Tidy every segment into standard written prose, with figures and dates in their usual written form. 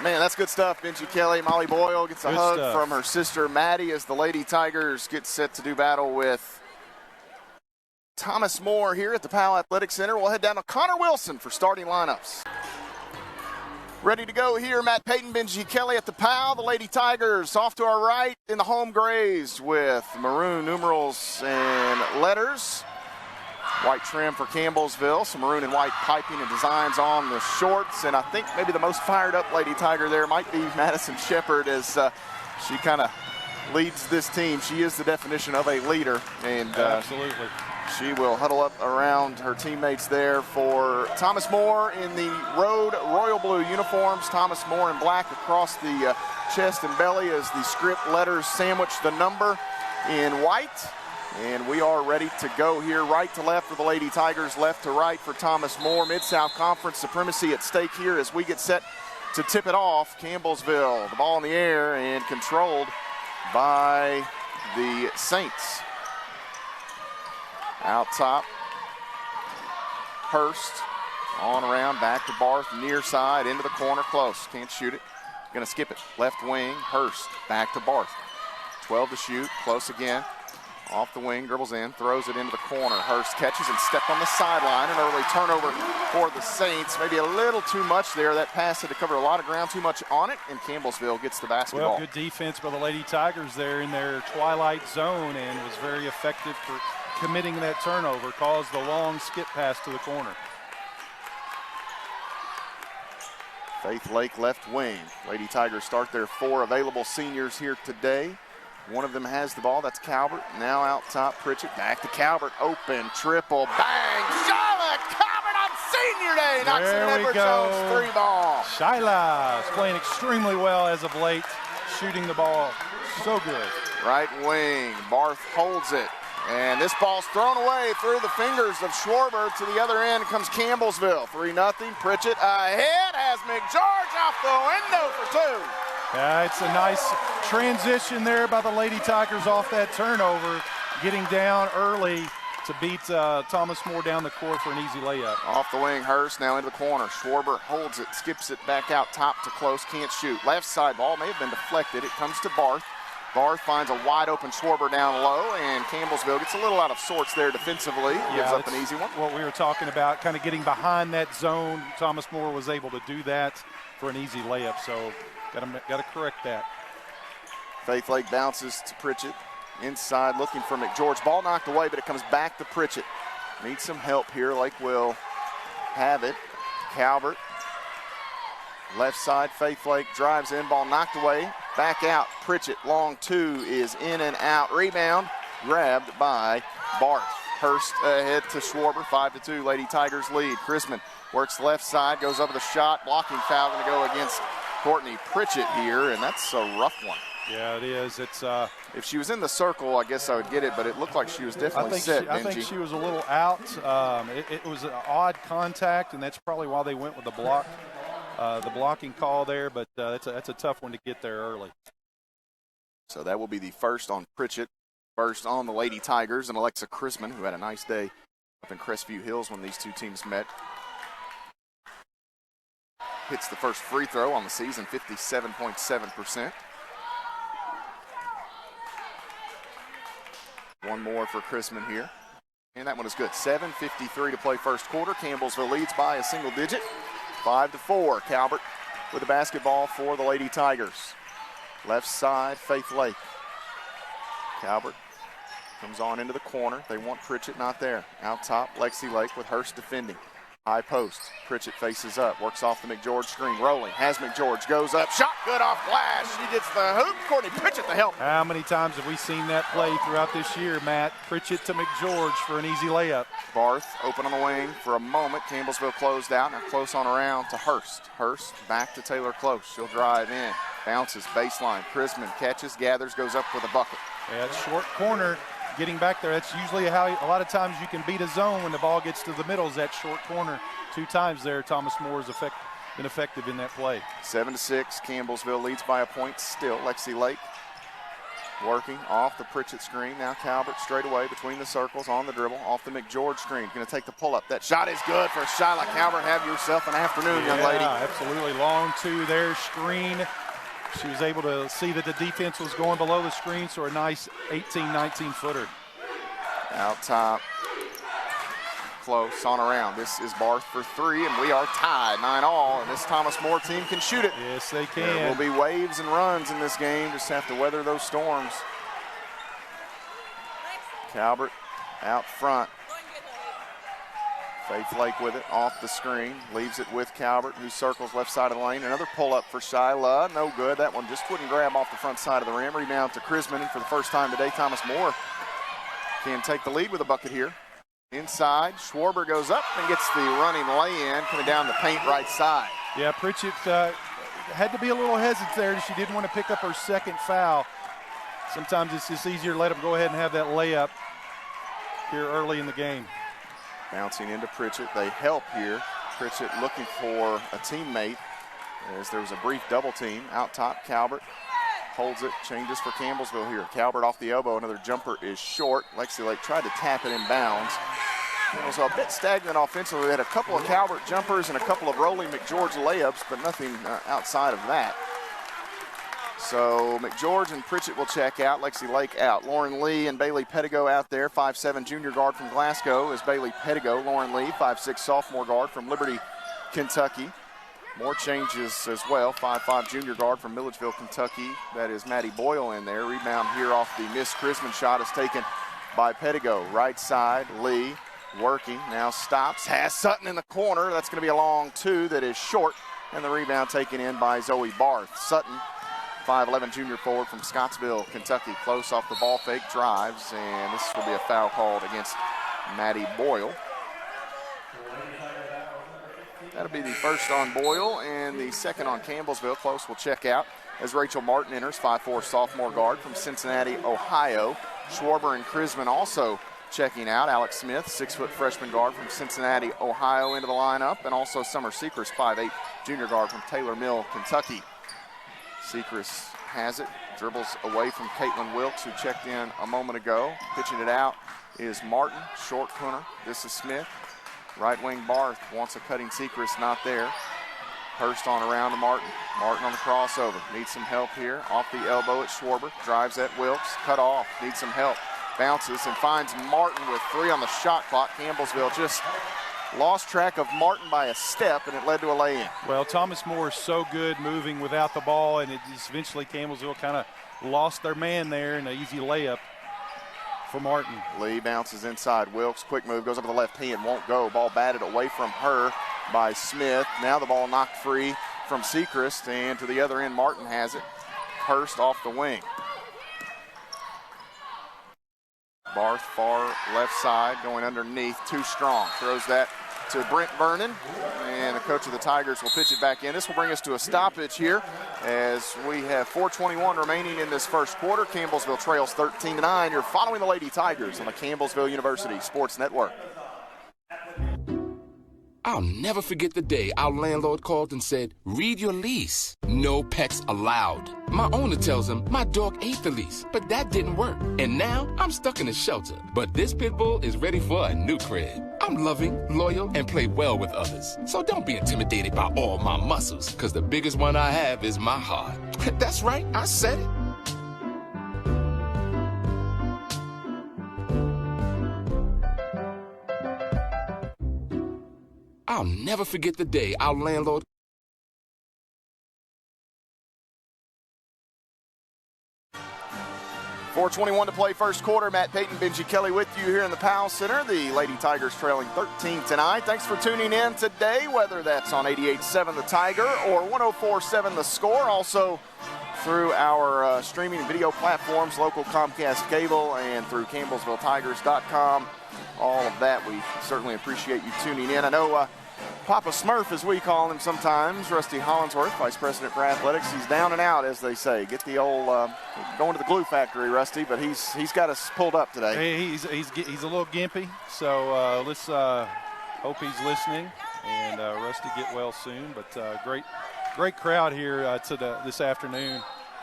Man, that's good stuff. Benji Kelly, Molly Boyle gets a hug from her sister Maddie as the Lady Tigers get set to do battle with Thomas More here at the Powell Athletic Center. We'll head down to Connor Wilson for starting lineups. Ready to go here, Matt Payton, Benji Kelly at the Powell. The Lady Tigers off to our right in the home grays with maroon numerals and letters. White trim for Campbellsville, some maroon and white piping and designs on the shorts. And I think maybe the most fired up Lady Tiger there might be Madison Shepard as she kind of leads this team. She is the definition of a leader. And absolutely. She will huddle up around her teammates there for Thomas More in the road royal blue uniforms. Thomas More in black across the chest and belly as the script letters sandwich the number in white. And we are ready to go here, right to left for the Lady Tigers, left to right for Thomas More. Mid-South Conference supremacy at stake here as we get set to tip it off. Campbellsville, the ball in the air and controlled by the Saints. Out top, Hurst on around, back to Barth, near side, into the corner, close. Can't shoot it. Gonna skip it. Left wing, Hurst, back to Barth. 12 to shoot, close again. Off the wing, dribbles in, throws it into the corner. Hurst catches and stepped on the sideline. An early turnover for the Saints. Maybe a little too much there. That pass had to cover a lot of ground, too much on it, and Campbellsville gets the basketball. Well, good defense by the Lady Tigers there in their twilight zone and was very effective for committing that turnover. Caused the long skip pass to the corner. Faith Lake left wing. Lady Tigers start their 4 available seniors here today. One of them has the ball. That's Calvert. Now out top, Pritchett. Back to Calvert. Open triple. Bang! Charlotte Calvert on senior day. Knocks in Edward Jones' 3-ball. Shyla is playing extremely well as of late. Shooting the ball so good. Right wing. Barth holds it. And this ball's thrown away through the fingers of Schwarber. To the other end comes Campbellsville. 3-0. Pritchett ahead. Has McGeorge off the window for 2. Yeah, it's a nice transition there by the Lady Tigers off that turnover, getting down early to beat Thomas More down the court for an easy layup. Off the wing, Hurst now into the corner. Schwarber holds it, skips it back out top to close, can't shoot. Left side ball may have been deflected. It comes to Barth. Barth finds a wide open Schwarber down low, and Campbellsville gets a little out of sorts there defensively. Gives up an easy one. What we were talking about, kind of getting behind that zone. Thomas More was able to do that for an easy layup, so got to correct that. Faith Lake bounces to Pritchett. Inside looking for McGeorge. Ball knocked away, but it comes back to Pritchett. Needs some help here. Lake will have it. Calvert. Left side, Faith Lake drives in. Ball knocked away. Back out. Pritchett. Long 2 is in and out. Rebound grabbed by Barth. Hurst ahead to Schwarber. 5-2. Lady Tigers lead. Chrisman works left side. Goes over the shot. Blocking foul going to go against Courtney Pritchett here, and that's a rough one. Yeah, it is. It's if she was in the circle, I guess I would get it, but it looked like she was definitely set. I think she was a little out. It was an odd contact, and that's probably why they went with the block, the blocking call there. But that's a tough one to get there early. So that will be the first on Pritchett, first on the Lady Tigers, and Alexa Chrisman, who had a nice day up in Crestview Hills when these two teams met. Hits the first free throw on the season, 57.7%. One more for Chrisman here. And that one is good. 7:53 to play first quarter. Campbellsville leads by a single digit. 5-4. Calvert with the basketball for the Lady Tigers. Left side, Faith Lake. Calvert comes on into the corner. They want Pritchett, not there. Out top, Lexi Lake with Hurst defending. High post. Pritchett faces up. Works off the McGeorge screen. Rolling. Has McGeorge. Goes up. Shot good off glass. She gets the hoop. Courtney Pritchett to help. How many times have we seen that play throughout this year, Matt? Pritchett to McGeorge for an easy layup. Barth open on the wing for a moment. Campbellsville closed out. Now close on around to Hurst. Hurst back to Taylor Close. She'll drive in. Bounces. Baseline. Chrisman catches. Gathers. Goes up with a bucket. Yeah, it's short corner. Getting back there, that's usually how a lot of times you can beat a zone when the ball gets to the middle is that short corner. 2 times there, Thomas More has been effective in that play. 7-6, Campbellsville leads by a point still. Lexi Lake working off the Pritchett screen. Now Calvert straight away between the circles on the dribble off the McGeorge screen. Going to take the pull-up. That shot is good for Shyla Calvert. Have yourself an afternoon, young lady. Absolutely. Long two there, screen. She was able to see that the defense was going below the screen, so a nice 18, 19-footer. Out top. Close on around. This is Barth for three, and we are tied 9-all, and this Thomas More team can shoot it. Yes, they can. There will be waves and runs in this game. Just have to weather those storms. Calvert out front. Faith Lake with it off the screen. Leaves it with Calvert, who circles left side of the lane. Another pull-up for Shyla. No good. That one just wouldn't grab off the front side of the rim. Rebound to Chrisman, and for the first time today, Thomas More can take the lead with a bucket here. Inside, Schwarber goes up and gets the running lay-in coming down the paint right side. Yeah, Pritchett had to be a little hesitant there. She didn't want to pick up her second foul. Sometimes it's just easier to let them go ahead and have that layup here early in the game. Bouncing into Pritchett. They help here. Pritchett looking for a teammate as there was a brief double team. Out top, Calvert holds it, changes for Campbellsville here. Calvert off the elbow, another jumper is short. Lexi Lake tried to tap it in bounds. It was a bit stagnant offensively. They had a couple of Calvert jumpers and a couple of rolling McGeorge layups, but nothing outside of that. So McGeorge and Pritchett will check out. Lexi Lake out. Lauren Lee and Bailey Pettigo out there. 5'7" junior guard from Glasgow is Bailey Pettigo. Lauren Lee, 5'6" sophomore guard from Liberty, Kentucky. More changes as well. 5'5" junior guard from Milledgeville, Kentucky. That is Maddie Boyle in there. Rebound here off the missed Chrisman shot is taken by Pettigo. Right side, Lee working. Now stops. Has Sutton in the corner. That's going to be a long two that is short. And the rebound taken in by Zoe Barth. Sutton, 5'11" junior forward from Scottsville, Kentucky. Close off the ball fake, drives. And this will be a foul called against Maddie Boyle. That'll be the first on Boyle and the second on Campbellsville. Close will check out as Rachel Martin enters, 5'4" sophomore guard from Cincinnati, Ohio. Schwarber and Chrisman also checking out. Alex Smith, 6' freshman guard from Cincinnati, Ohio, into the lineup. And also Summer Sechrist, 5'8" junior guard from Taylor Mill, Kentucky. Sechrist has it, dribbles away from Caitlin Wilkes, who checked in a moment ago. Pitching it out is Martin, short corner. This is Smith. Right wing Barth wants a cutting Sechrist, not there. Hurst on around to Martin. Martin on the crossover. Needs some help here. Off the elbow at Schwarber. Drives at Wilkes. Cut off. Needs some help. Bounces and finds Martin with 3 on the shot clock. Campbellsville just lost track of Martin by a step, and it led to a lay-in. Well, Thomas More is so good moving without the ball, and it just eventually Campbellsville kind of lost their man there, and an easy layup for Martin. Lee bounces inside. Wilkes, quick move, goes up to the left hand, won't go. Ball batted away from her by Smith. Now the ball knocked free from Sechrist, and to the other end, Martin has it. Hurst off the wing. Barth far left side, going underneath, too strong. Throws that to Brent Vernon, and the coach of the Tigers will pitch it back in. This will bring us to a stoppage here as we have 4:21 remaining in this first quarter. Campbellsville trails 13-9. You're following the Lady Tigers on the Campbellsville University Sports Network. I'll never forget the day our landlord called and said, "Read your lease. No pets allowed." My owner tells him my dog ate the lease, but that didn't work. And now I'm stuck in a shelter. But this pit bull is ready for a new crib. I'm loving, loyal, and play well with others. So don't be intimidated by all my muscles, because the biggest one I have is my heart. That's right, I said it. I'll never forget the day our landlord... 4:21 to play first quarter. Matt Payton, Benji Kelly with you here in the Powell Center. The Lady Tigers trailing 13-9. Thanks for tuning in today, whether that's on 88.7 The Tiger or 104.7 The Score. Also through our streaming and video platforms, local Comcast cable, and through CampbellsvilleTigers.com. All of that, we certainly appreciate you tuning in. I know Papa Smurf, as we call him sometimes, Rusty Hollinsworth, Vice President for Athletics, he's down and out, as they say. Get the old going to the glue factory, Rusty, but he's got us pulled up today. Hey, he's a little gimpy, so let's hope he's listening, and Rusty get well soon. But great crowd here this afternoon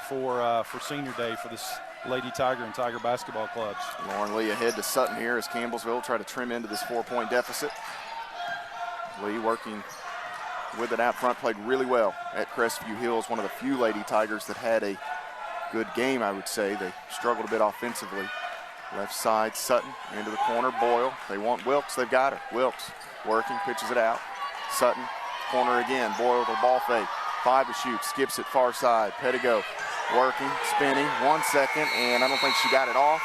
for Senior Day for this Lady Tiger and Tiger basketball clubs. Lauren Lee ahead to Sutton here as Campbellsville try to trim into this 4-point deficit. Lee working with it out front, played really well at Crestview Hills, one of the few Lady Tigers that had a good game, I would say. They struggled a bit offensively. Left side, Sutton into the corner, Boyle. They want Wilkes, they've got her. Wilkes working, pitches it out. Sutton, corner again, Boyle with a ball fake. 5 to shoot, skips it far side. Pettigo working, spinning, 1 second, and I don't think she got it off.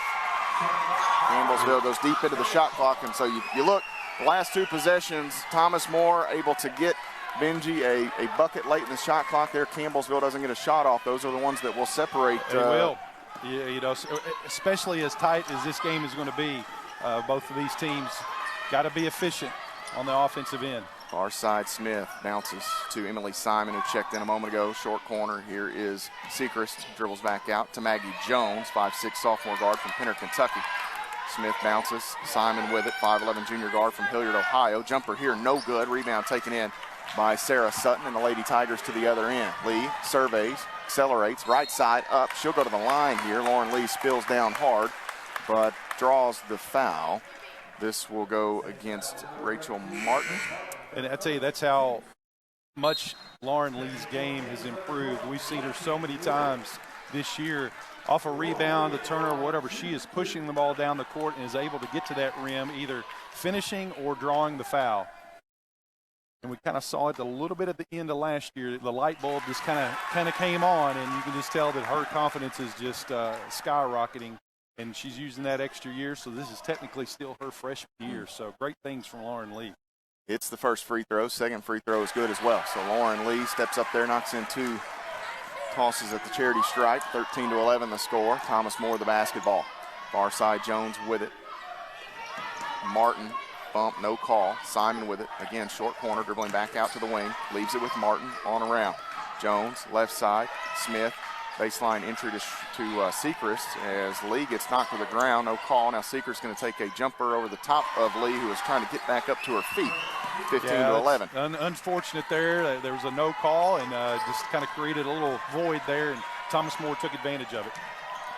Campbellsville goes deep into the shot clock, and so you look, the last 2 possessions, Thomas More able to get Benji a bucket late in the shot clock there. Campbellsville doesn't get a shot off. Those are the ones that will separate. They will. Yeah, you know, especially as tight as this game is going to be, both of these teams got to be efficient on the offensive end. Far side, Smith bounces to Emily Simon, who checked in a moment ago. Short corner, here is Sechrist, dribbles back out to Maggie Jones, 5'6" sophomore guard from Pinner, Kentucky. Smith bounces, Simon with it, 5'11" junior guard from Hilliard, Ohio. Jumper here, no good. Rebound taken in by Sarah Sutton, and the Lady Tigers to the other end. Lee surveys, accelerates, right side up. She'll go to the line here. Lauren Lee spills down hard, but draws the foul. This will go against Rachel Martin. And I tell you, that's how much Lauren Lee's game has improved. We've seen her so many times this year off a rebound, a turnover, whatever. She is pushing the ball down the court and is able to get to that rim, either finishing or drawing the foul. And we kind of saw it a little bit at the end of last year. The light bulb just kind of came on, and you can just tell that her confidence is just skyrocketing. And she's using that extra year, so this is technically still her freshman year. So great things from Lauren Lee. Hits the first free throw. Second free throw is good as well. So Lauren Lee steps up there, knocks in 2 tosses at the charity stripe. 13-11 the score. Thomas More the basketball. Far side, Jones with it. Martin, bump, no call. Simon with it. Again, short corner, dribbling back out to the wing. Leaves it with Martin on around. Jones, left side. Smith, baseline entry to Sechrist as Lee gets knocked to the ground. No call. Now Sechrist's going to take a jumper over the top of Lee, who is trying to get back up to her feet. 15-11. Unfortunate there. There was a no call and just kind of created a little void there, and Thomas More took advantage of it.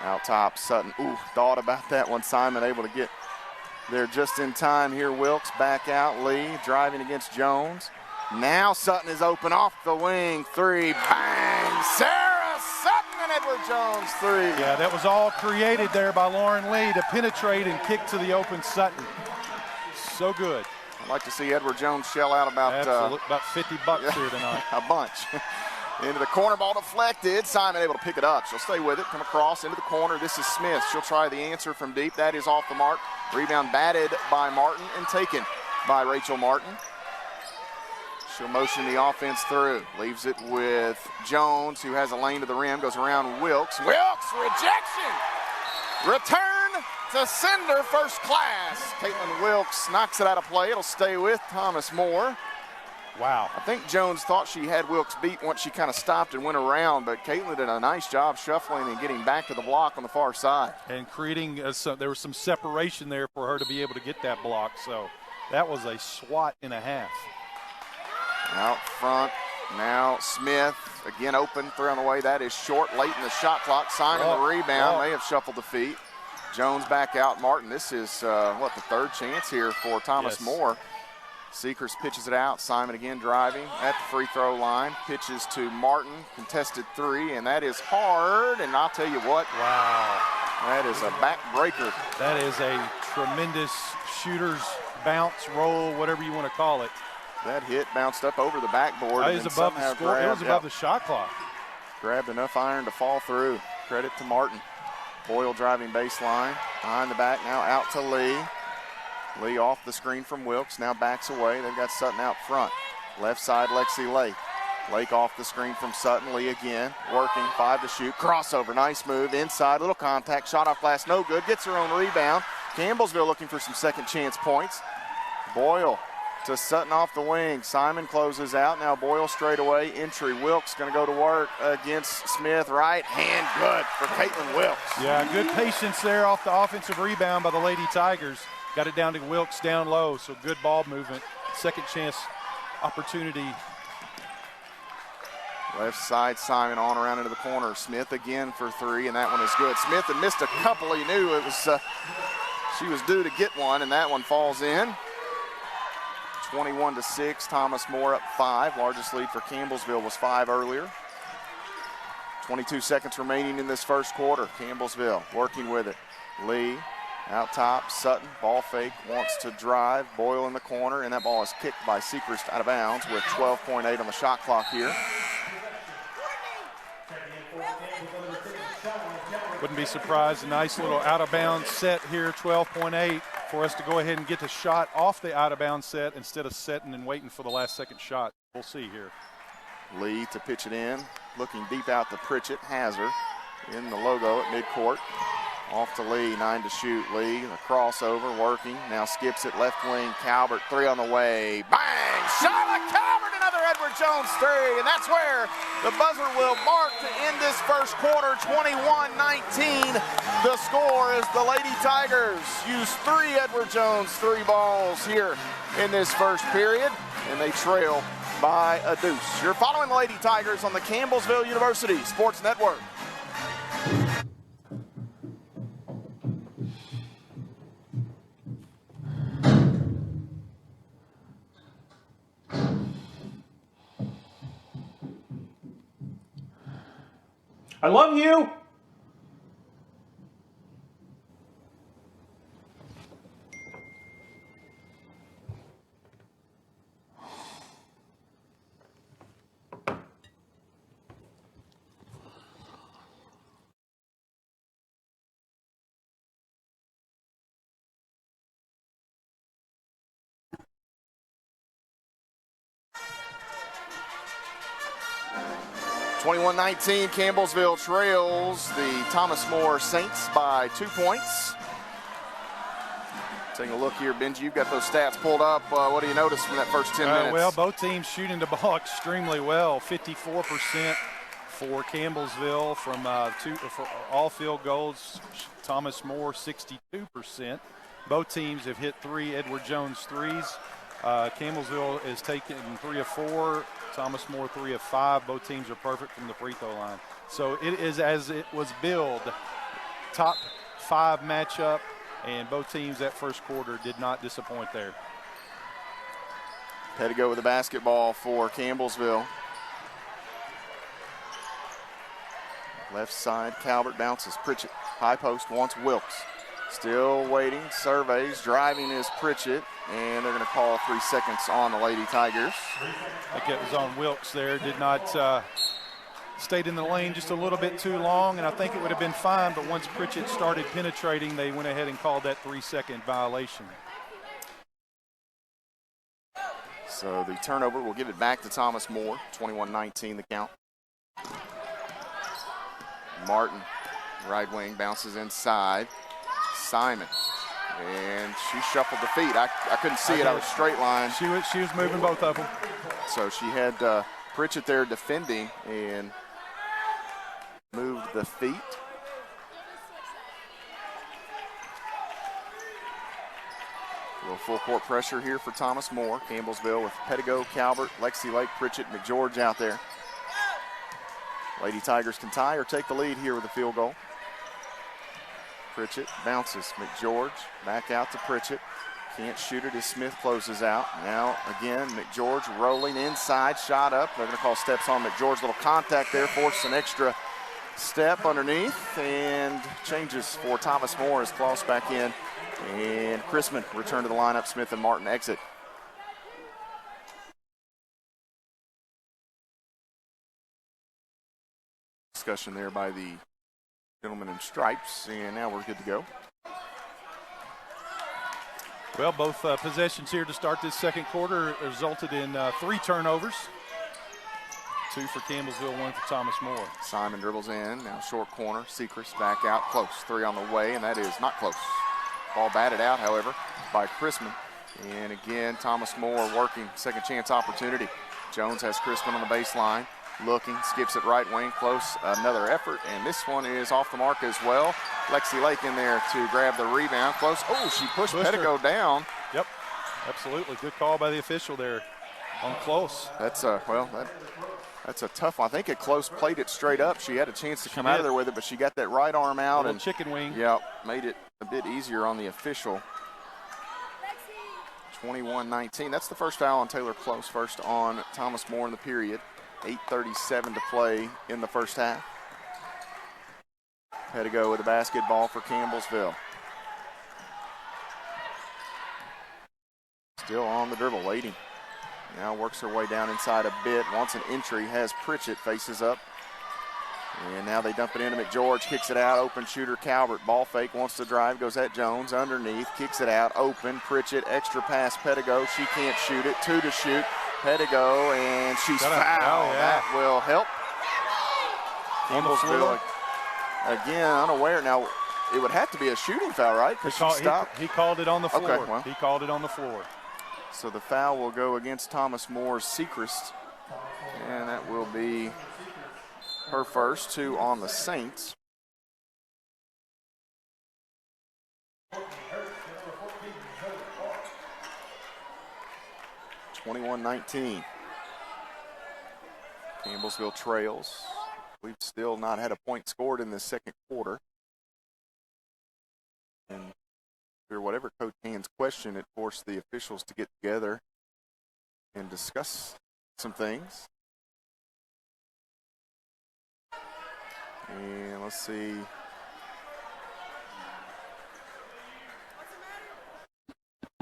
Out top, Sutton. Ooh, thought about that one. Simon able to get there just in time here. Wilkes back out. Lee driving against Jones. Now Sutton is open off the wing. 3, bang! Sarah Sutton and Edward Jones 3. Yeah, that was all created there by Lauren Lee to penetrate and kick to the open Sutton. So good. I'd like to see Edward Jones shell out about $50 here tonight. A bunch. Into the corner, ball deflected. Simon able to pick it up. She'll stay with it, come across into the corner. This is Smith. She'll try the answer from deep. That is off the mark. Rebound batted by Martin and taken by Rachel Martin. She'll motion the offense through. Leaves it with Jones, who has a lane to the rim. Goes around Wilkes. Wilkes, rejection! Return to sender, first class. Caitlin Wilkes knocks it out of play. It'll stay with Thomas More. Wow. I think Jones thought she had Wilkes beat once she kind of stopped and went around, but Caitlin did a nice job shuffling and getting back to the block on the far side. And creating, there was some separation there for her to be able to get that block. So that was a swat and a half. Out front, now Smith, again open, three on the way. That is short, late in the shot clock. Simon the rebound, may have shuffled the feet. Jones back out. Martin, this is, the third chance here for Thomas More. Sechrist pitches it out. Simon again driving at the free throw line. Pitches to Martin, contested 3, and that is hard. And I'll tell you what. Wow. That is a backbreaker. That is a tremendous shooter's bounce, roll, whatever you want to call it. That hit bounced up over the backboard. It was above the score. It was above the shot clock. Grabbed enough iron to fall through. Credit to Martin. Boyle driving baseline. Behind the back now out to Lee. Lee off the screen from Wilkes. Now backs away. They've got Sutton out front. Left side, Lexi Lake. Lake off the screen from Sutton. Lee again. Working. 5 to shoot. Crossover. Nice move. Inside. Little contact. Shot off glass. No good. Gets her own rebound. Campbellsville looking for some second chance points. Boyle to Sutton off the wing. Simon closes out. Now Boyle straight away. Entry. Wilkes going to go to work against Smith. Right hand good for Caitlin Wilkes. Yeah, good patience there off the offensive rebound by the Lady Tigers. Got it down to Wilkes down low, so good ball movement. Second chance opportunity Left side, Simon on around into the corner. Smith again for three, and that one is good. Smith had missed a couple. He knew it was she was due to get one, and that one falls in. 21-6, Thomas More up 5. Largest lead for Campbellsville was 5 earlier. 22 seconds remaining in this first quarter. Campbellsville working with it. Lee out top, Sutton, ball fake, wants to drive. Boyle in the corner, and that ball is kicked by Sechrist out of bounds with 12.8 on the shot clock here. Wouldn't be surprised, a nice little out-of-bounds set here, 12.8, for us to go ahead and get the shot off the out-of-bounds set instead of setting and waiting for the last second shot. We'll see here. Lee to pitch it in, looking deep out to Pritchett. Has her in the logo at midcourt. Off to Lee, 9 to shoot. Lee, the crossover, working. Now skips it left wing. Calvert, 3 on the way. Bang! Shot by Calvert, another Edward Jones 3. And that's where the buzzer will mark to end this first quarter, 21-19. The score is the Lady Tigers use 3 Edward Jones 3 balls here in this first period, and they trail by a deuce. You're following the Lady Tigers on the Campbellsville University Sports Network. I love you. (21-19), Campbellsville trails the Thomas More Saints by 2 points. Taking a look here, Benji, you've got those stats pulled up. What do you notice from that first 10 minutes? Well, both teams shooting the ball extremely well. 54% for Campbellsville from for all field goals. Thomas More 62%. Both teams have hit 3 Edward Jones threes. Campbellsville is taking 3 of 4. Thomas More 3 of 5. Both teams are perfect from the free throw line. So it is as it was billed, top 5 matchup, and both teams that first quarter did not disappoint there. Pettigo with the basketball for Campbellsville. Left side, Calvert bounces. Pritchett, high post, wants Wilkes. Still waiting, surveys, driving is Pritchett, and they're going to call 3 seconds on the Lady Tigers. I think it was on Wilkes there, did not stayed in the lane just a little bit too long, and I think it would have been fine, but once Pritchett started penetrating, they went ahead and called that 3-second violation. So the turnover will give it back to Thomas More, 21-19 the count. Martin, right wing, bounces inside. Simon, and she shuffled the feet. I couldn't see it. I was straight line. She was moving both of them. So she had Pritchett there defending and moved the feet. A little full court pressure here for Thomas More. Campbellsville with Pettigo, Calvert, Lexi Lake, Pritchett, McGeorge out there. Lady Tigers can tie or take the lead here with a field goal. Pritchett bounces. McGeorge back out to Pritchett. Can't shoot it as Smith closes out. Now again, McGeorge rolling inside, shot up. They're going to call steps on McGeorge. Little contact there, forced an extra step underneath, and changes for Thomas More as Klaus back in. And Chrisman return to the lineup. Smith and Martin exit. Discussion there by the gentleman in stripes, and now we're good to go. Well, both possessions here to start this second quarter resulted in 3 turnovers. 2 for Campbellsville, 1 for Thomas More. Simon dribbles in, now short corner. Sechrist back out, close. 3 on the way, and that is not close. Ball batted out, however, by Chrisman. And again, Thomas More working, second chance opportunity. Jones has Chrisman on the baseline. Looking, skips it right wing, close, another effort, and this one is off the mark as well. Lexi Lake in there to grab the rebound, close. Oh, she pushed Pettigo down. Yep, absolutely, good call by the official there on close. That's, well, that That's a tough one. I think it close played it straight up. She had a chance to come out of there with it, but she got that right arm out. And chicken wing. Yeah, made it a bit easier on the official. 21-19. That's the first foul on Taylor Close. First on Thomas More in the period. 8:37 to play in the first half. Pettigo with the basketball for Campbellsville. Still on the dribble, waiting. Now works her way down inside a bit. Wants an entry, has Pritchett, faces up. And now they dump it into McGeorge, kicks it out, open shooter Calvert. Ball fake, wants to drive, goes at Jones, underneath, kicks it out, open. Pritchett, extra pass, Pettigo. She can't shoot it, 2 to shoot. Pettigo, and she's fouled. That will help. Campbellsville again unaware. Now, it would have to be a shooting foul, right? Because she stopped. He called it on the floor. Okay, well. He called it on the floor. So the foul will go against Thomas Moore's Sechrist, and that will be her first, 2 on the Saints. (21-19). Campbellsville trails. We've still not had a point scored in this second quarter. And or whatever Coach Hand's question, it forced the officials to get together and discuss some things. And let's see.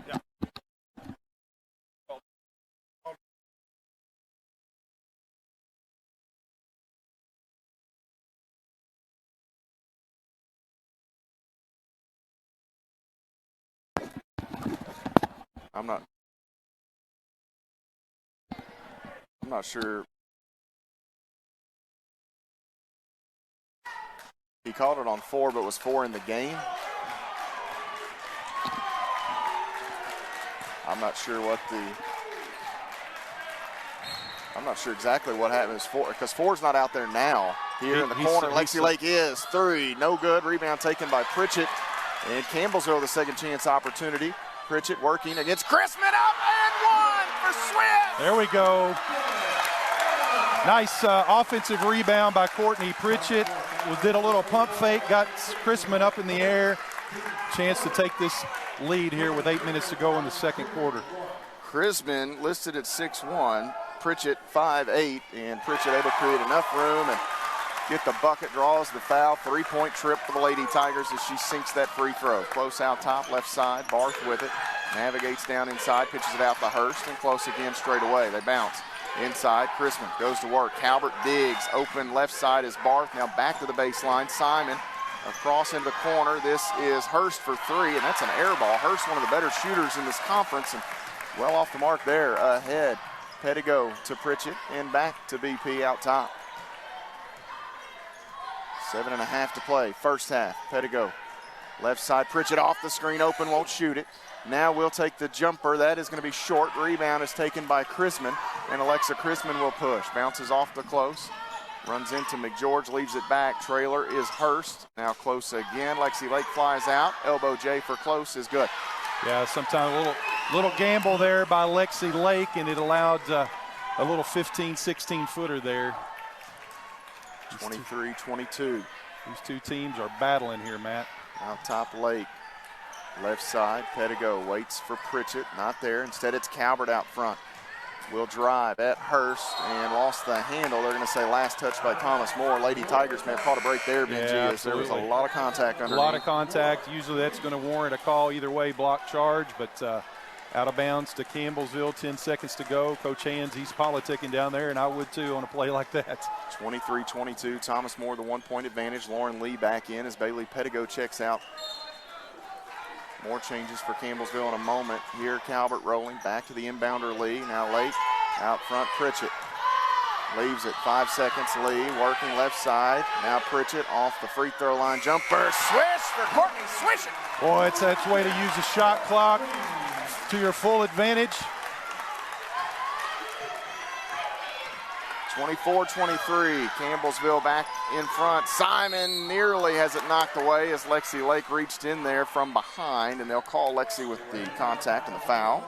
Yeah. I'm not sure. He called it on 4, but was 4 in the game. I'm not sure exactly what happened. Is 4 because 4's not out there now. Here in the corner, Lexi Lake is 3, no good. Rebound taken by Pritchett, and Campbellsville the second chance opportunity. Pritchett working against Chrisman, up and 1 for Swift. There we go. Nice offensive rebound by Courtney Pritchett. Did a little pump fake, got Chrisman up in the air. Chance to take this lead here with 8 minutes to go in the second quarter. Chrisman listed at 6'1", Pritchett 5'8", and Pritchett able to create enough room and get the bucket, draws the foul. 3-point trip for the Lady Tigers as she sinks that free throw. Close out top, left side, Barth with it. Navigates down inside, pitches it out to Hurst, and Close again straight away. They bounce. Inside, Chrisman goes to work. Calvert digs, open left side is Barth. Now back to the baseline. Simon across into the corner. This is Hurst for 3, and that's an air ball. Hurst, one of the better shooters in this conference, and well off the mark there. Ahead, Pettigo to Pritchett, and back to BP out top. 7.5 to play, first half. Pettigo, left side, Pritchett off the screen, open, won't shoot it. Now we'll take the jumper. That is going to be short. Rebound is taken by Chrisman, and Alexa Chrisman will push. Bounces off the Close. Runs into McGeorge, leaves it back. Trailer is Hurst. Now Close again. Lexi Lake flies out. Elbow J for Close is good. Yeah, sometimes a little gamble there by Lexi Lake, and it allowed a little 15, 16-footer there. 23-22. These two teams are battling here, Matt. Now top Lake. Left side, Pettigo waits for Pritchett. Not there. Instead, it's Calvert out front. Will drive at Hurst and lost the handle. They're going to say last touch by Thomas More. Lady Tigers may have caught a break there, Benji. Yeah, there was a lot of contact underneath. A lot of contact. Usually that's going to warrant a call either way, block charge, but out of bounds to Campbellsville, 10 seconds to go. Coach Hands, he's politicking down there, and I would too on a play like that. 23-22, Thomas More the 1-point advantage. Lauren Lee back in as Bailey Pettigo checks out. More changes for Campbellsville in a moment. Here, Calvert rolling back to the inbounder Lee. Now Lake out front, Pritchett. Leaves it, 5 seconds. Lee working left side. Now Pritchett off the free throw line. Jumper, swish for Courtney, swish it. Boy, that's a way to use the shot clock to your full advantage. 24-23, Campbellsville back in front. Simon nearly has it knocked away as Lexi Lake reached in there from behind, and they'll call Lexi with the contact and the foul.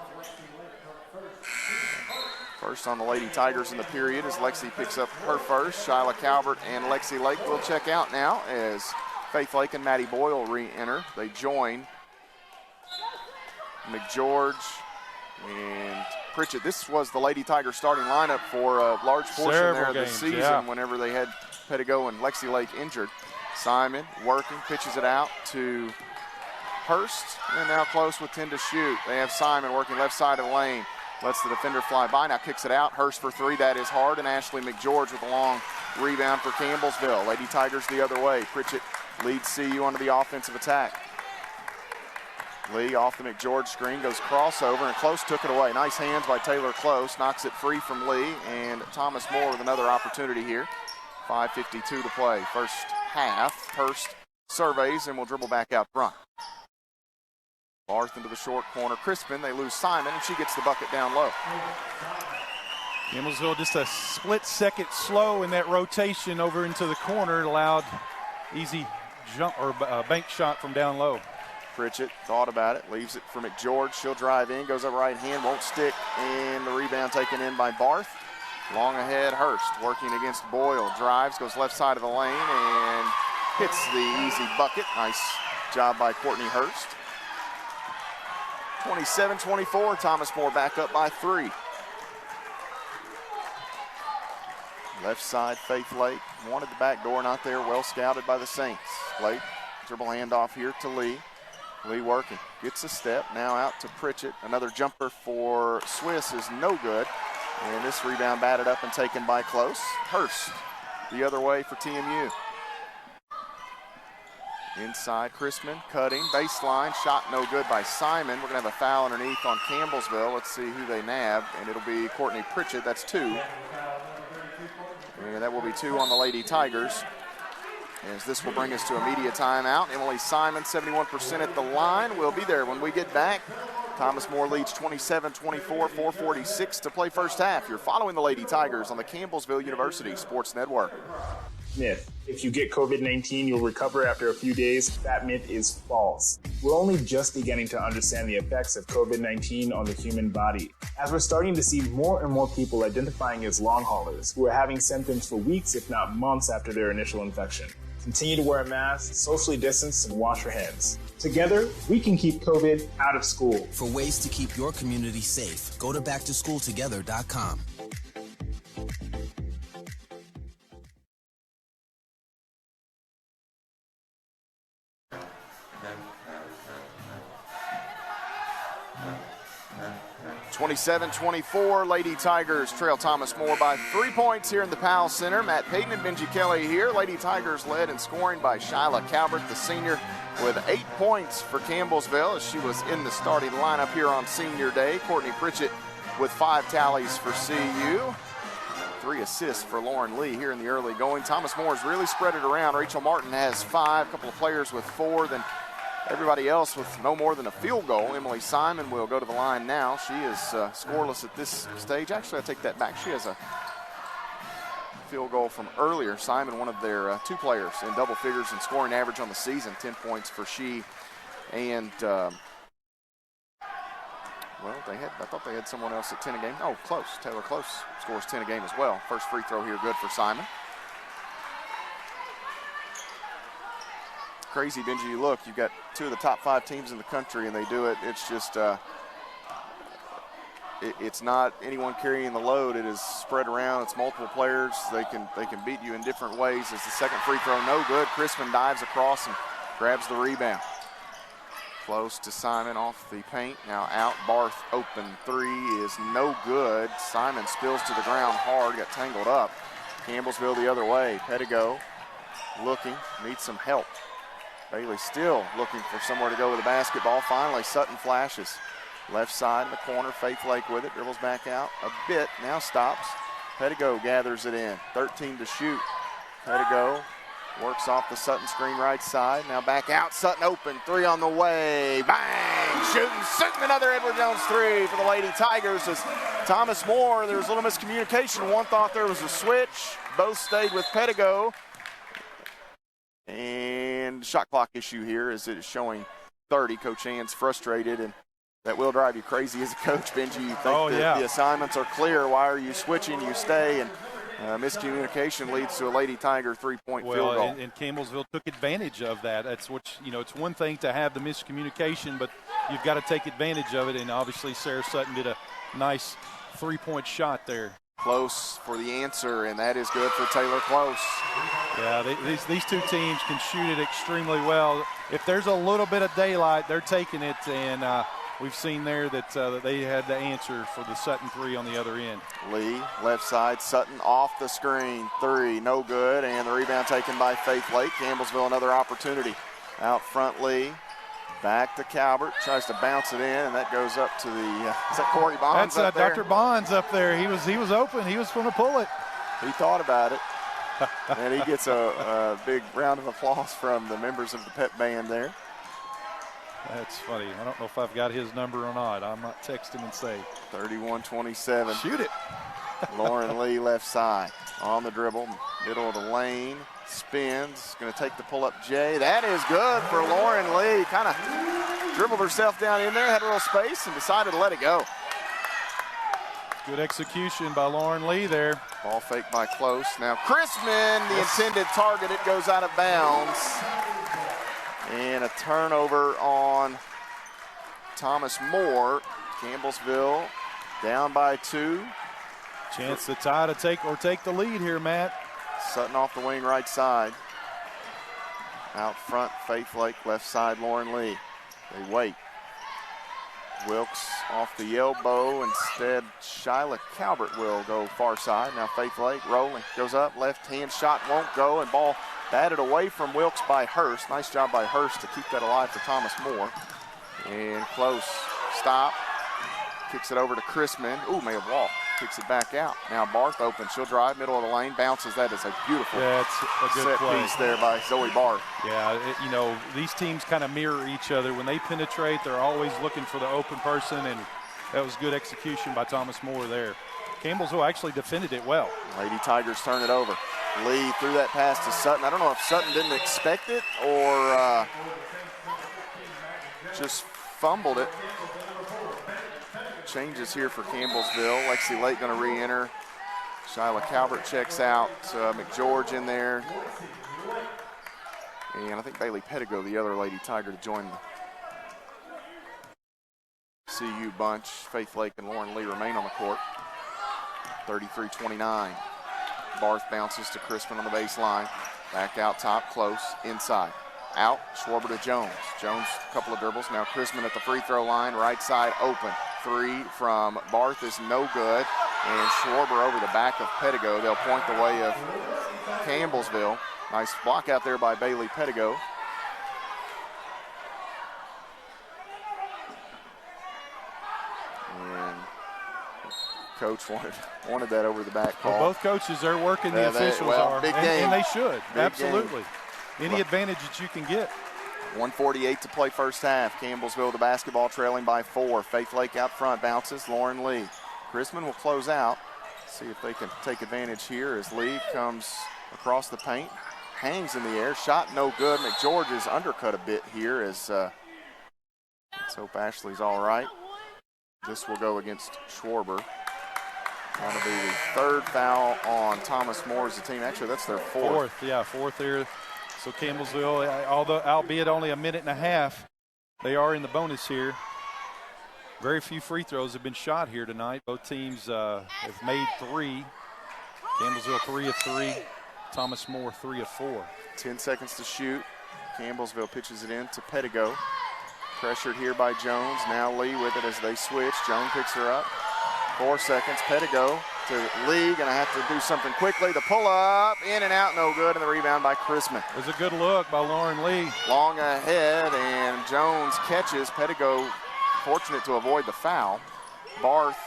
First on the Lady Tigers in the period as Lexi picks up her first. Shyla Calvert and Lexi Lake will check out now as Faith Lake and Maddie Boyle re-enter. They join McGeorge and Pritchett. This was the Lady Tigers starting lineup for a large portion of the season whenever they had Pettigo and Lexi Lake injured. Simon working, pitches it out to Hurst, and now close with 10 to shoot. They have Simon working left side of the lane. Lets the defender fly by, now kicks it out. Hurst for three, that is hard, and Ashley McGeorge with a long rebound for Campbellsville. Lady Tigers the other way. Pritchett leads CU onto the offensive attack. Lee off the McGeorge screen, goes crossover, and Close took it away. Nice hands by Taylor Close, knocks it free from Lee, and Thomas Moore with another opportunity here. 5:52 to play, first half. Hurst surveys and will dribble back out front. Barth into the short corner. Crispin, they lose Simon, and she gets the bucket down low. Campbellsville just a split second slow in that rotation over into the corner. Allowed easy jump or bank shot from down low. Pritchett thought about it, leaves it for McGeorge. She'll drive in, goes up right hand, won't stick, and the rebound taken in by Barth. Long ahead, Hurst working against Boyle. Drives, goes left side of the lane, and hits the easy bucket. Nice job by Courtney Hurst. 27-24, Thomas Moore back up by 3. Left side, Faith Lake wanted the back door, not there, well scouted by the Saints. Lake, dribble handoff here to Lee. Lee working, gets a step, now out to Pritchett. Another jumper for Swiss is no good. And this rebound batted up and taken by Close. Hurst the other way for TMU. Inside, Crispin cutting, baseline, shot no good by Simon. We're going to have a foul underneath on Campbellsville. Let's see who they nabbed, and it'll be Courtney Pritchett. That's 2. And that will be 2 on the Lady Tigers, as this will bring us to a media timeout. Emily Simon, 71% at the line. We'll be there when we get back. Thomas Moore leads 27-24, 4:46 to play first half. You're following the Lady Tigers on the Campbellsville University Sports Network. Myth. If you get COVID-19, you'll recover after a few days. That myth is false. We're only just beginning to understand the effects of COVID-19 on the human body, as we're starting to see more and more people identifying as long haulers who are having symptoms for weeks, if not months, after their initial infection. Continue to wear a mask, socially distance, and wash your hands. Together, we can keep COVID out of school. For ways to keep your community safe, go to backtoschooltogether.com. (27-24), Lady Tigers trail Thomas Moore by 3 points here in the Powell Center. Matt Payton and Benji Kelly here. Lady Tigers led in scoring by Shyla Calvert, the senior, with 8 points for Campbellsville as she was in the starting lineup here on senior day. Courtney Pritchett with 5 tallies for CU. 3 assists for Lauren Lee here in the early going. Thomas Moore has really spread it around. Rachel Martin has 5, a couple of players with 4, then everybody else with no more than a field goal. Emily Simon will go to the line now. She is scoreless at this stage. Actually, I take that back. She has a field goal from earlier. Simon, one of their 2 players in double figures in scoring average on the season. 10 points for she. And, well, I thought they had someone else at 10 a game. Oh, Close. Taylor Close scores 10 a game as well. First free throw here, good for Simon. Crazy, Benji, you look, you've got 2 of the top 5 teams in the country, and they do it. It's just, it's not anyone carrying the load. It is spread around. It's multiple players. They can beat you in different ways. As the second free throw, no good. Crispin dives across and grabs the rebound. Close to Simon off the paint. Now out. Barth open 3 is no good. Simon spills to the ground hard, got tangled up. Campbellsville the other way. Pettigo looking, needs some help. Bailey still looking for somewhere to go with the basketball. Finally, Sutton flashes. Left side in the corner, Faith Lake with it. Dribbles back out a bit, now stops. Pettigo gathers it in. 13 to shoot. Pettigo works off the Sutton screen right side. Now back out, Sutton open. 3 on the way. Bang! Shooting Sutton, another Edward Jones 3 for the Lady Tigers. As Thomas Moore, there was a little miscommunication. One thought there was a switch. Both stayed with Pettigo. And shot clock issue here as it is showing 30. Coach Ann's frustrated, and That will drive you crazy as a coach, Benji. You think the assignments are clear. Why are you switching? You stay, and miscommunication leads to a Lady Tiger three-point field goal. And Campbellsville took advantage of that. That's what, it's one thing to have the miscommunication, but you've got to take advantage of it, and obviously Sarah Sutton did a nice three-point shot there. Close for the answer, and that is good for Taylor Close. Yeah, these two teams can shoot it extremely well. If there's a little bit of daylight, they're taking it, and we've seen there that they had the answer for the Sutton three on the other end. Lee, left side, Sutton off the screen, three, no good, and the rebound taken by Faith Lake. Campbellsville another opportunity. Out front, Lee. Back to Calvert, tries to bounce it in, and that goes up to the, is that Corey Bonds That's up there? Dr. Bonds up there. He was open. He was going to pull it. He thought about it. And he gets a big round of applause from the members of the pep band there. That's funny. I don't know if I've got his number or not. I might text him and say. 31-27. Shoot it. Lauren Lee left side on the dribble, middle of the lane. Spins, going to take the pull-up J. That is good for Lauren Lee. Kind of dribbled herself down in there, had a little space, and decided to let it go. Good execution by Lauren Lee there. Ball fake by Close. Now Chrisman, the intended target, it goes out of bounds. And a turnover on Thomas Moore. Campbellsville down by 2. Chance to tie to take the lead here, Matt. Sutton off the wing right side. Out front, Faith Lake, left side, Lauren Lee. They wait. Wilkes off the elbow. Instead, Shyla Calvert will go far side. Now Faith Lake rolling. Goes up, left hand shot won't go, and ball batted away from Wilkes by Hurst. Nice job by Hurst to keep that alive for Thomas Moore. And Close. Stop. Kicks it over to Chrisman. Ooh, may have walked. Kicks it back out. Now Barth open. She'll drive middle of the lane. Bounces. That is a beautiful set piece there by Zoe Barth. Yeah, these teams kind of mirror each other. When they penetrate, they're always looking for the open person, and that was good execution by Thomas Moore there. Campbellsville actually defended it well. Lady Tigers turn it over. Lee threw that pass to Sutton. I don't know if Sutton didn't expect it or just fumbled it. Changes here for Campbellsville. Lexi Lake going to re-enter. Shyla Calvert checks out. McGeorge in there. And I think Bailey Pettigo, the other Lady Tiger, to join the CU bunch. Faith Lake and Lauren Lee remain on the court. 33-29. Barth bounces to Crispin on the baseline. Back out top, Close, inside. Out, Schwarber to Jones. Jones, a couple of dribbles. Now Crispin at the free throw line, right side open. Three from Barth is no good. And Schwarber over the back of Pettigo. They'll point the way of Campbellsville. Nice block out there by Bailey Pettigo. And coach wanted that over the back call. Well, both coaches, they're working, the officials are. Big game. And they should, big absolutely. Game. Any advantage that you can get. 1:48 to play first half. Campbellsville the basketball trailing by 4. Faith Lake out front, bounces, Lauren Lee. Chrisman will close out. See if they can take advantage here as Lee comes across the paint. Hangs in the air, shot no good. McGeorge is undercut a bit here as let's hope Ashley's all right. This will go against Schwarber. That'll be the 3rd foul on Thomas Moore as the team. Actually, that's their 4th. Fourth here. So Campbellsville, although albeit only a minute and a half, they are in the bonus here. Very few free throws have been shot here tonight. Both teams have made 3. Campbellsville 3 of 3. Thomas Moore 3 of 4. 10 seconds to shoot. Campbellsville pitches it in to Pettigo. Pressured here by Jones. Now Lee with it as they switch. Jones picks her up. 4 seconds. Pettigo to Lee. Going to have to do something quickly. The pull up, in and out, no good. And the rebound by Chrisman. It was a good look by Lauren Lee. Long ahead, and Jones catches. Pettigo fortunate to avoid the foul. Barth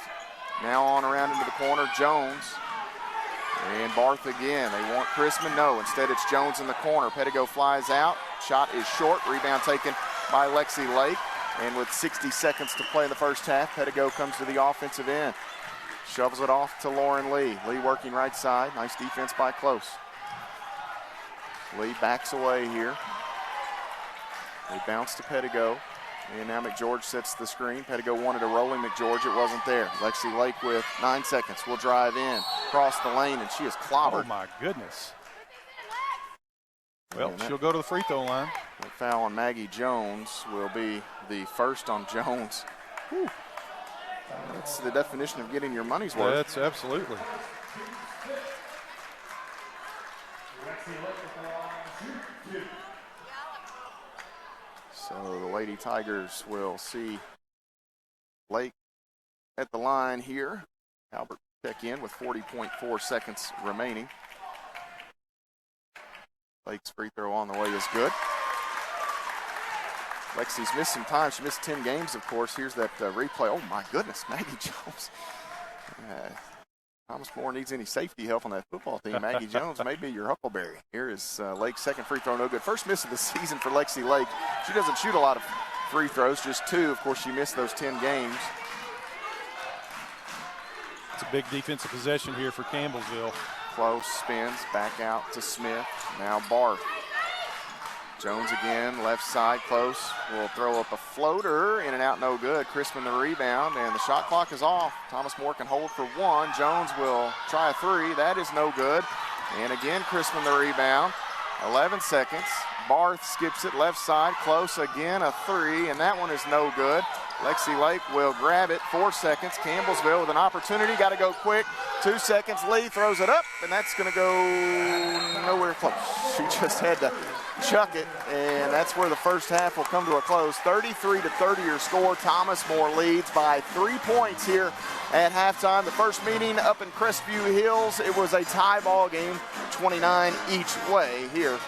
now on around into the corner. Jones. And Barth again. They want Chrisman. No, instead it's Jones in the corner. Pettigo flies out. Shot is short. Rebound taken by Lexi Lake. And with 60 seconds to play in the first half, Pettigo comes to the offensive end. Shovels it off to Lauren Lee. Lee working right side. Nice defense by Close. Lee backs away here. They bounce to Pettigo. And now McGeorge sets the screen. Pettigo wanted a rolling McGeorge. It wasn't there. Lexi Lake with 9 seconds will drive in, cross the lane, and she is clobbered. Oh, my goodness. Well, she'll go to the free throw line. That foul on Maggie Jones will be the first on Jones. Whew. That's the definition of getting your money's worth. That's absolutely. So the Lady Tigers will see Lake at the line here. Albert check in with 40.4 seconds remaining. Lake's free throw on the way is good. Lexi's missed some time. She missed 10 games, of course. Here's that replay. Oh, my goodness, Maggie Jones. Thomas More needs any safety help on that football team. Maggie Jones may be your huckleberry. Here is Lake's second free throw, no good. First miss of the season for Lexi Lake. She doesn't shoot a lot of free throws, just 2. Of course, she missed those 10 games. It's a big defensive possession here for Campbellsville. Close, spins, back out to Smith. Now Barth. Jones again, left side, close. Will throw up a floater, in and out, no good. Crispin the rebound, and the shot clock is off. Thomas More can hold for 1. Jones will try a 3. That is no good. And again, Crispin the rebound. 11 seconds. Barth skips it, left side, close again, a 3, and that one is no good. Lexi Lake will grab it, 4 seconds. Campbellsville with an opportunity, got to go quick. 2 seconds, Lee throws it up, and that's going to go nowhere close. She just had to chuck it, and that's where the first half will come to a close. 33-30 your score. Thomas More leads by 3 points here at halftime. The first meeting up in Crestview Hills, it was a tie ball game, 29 each way here.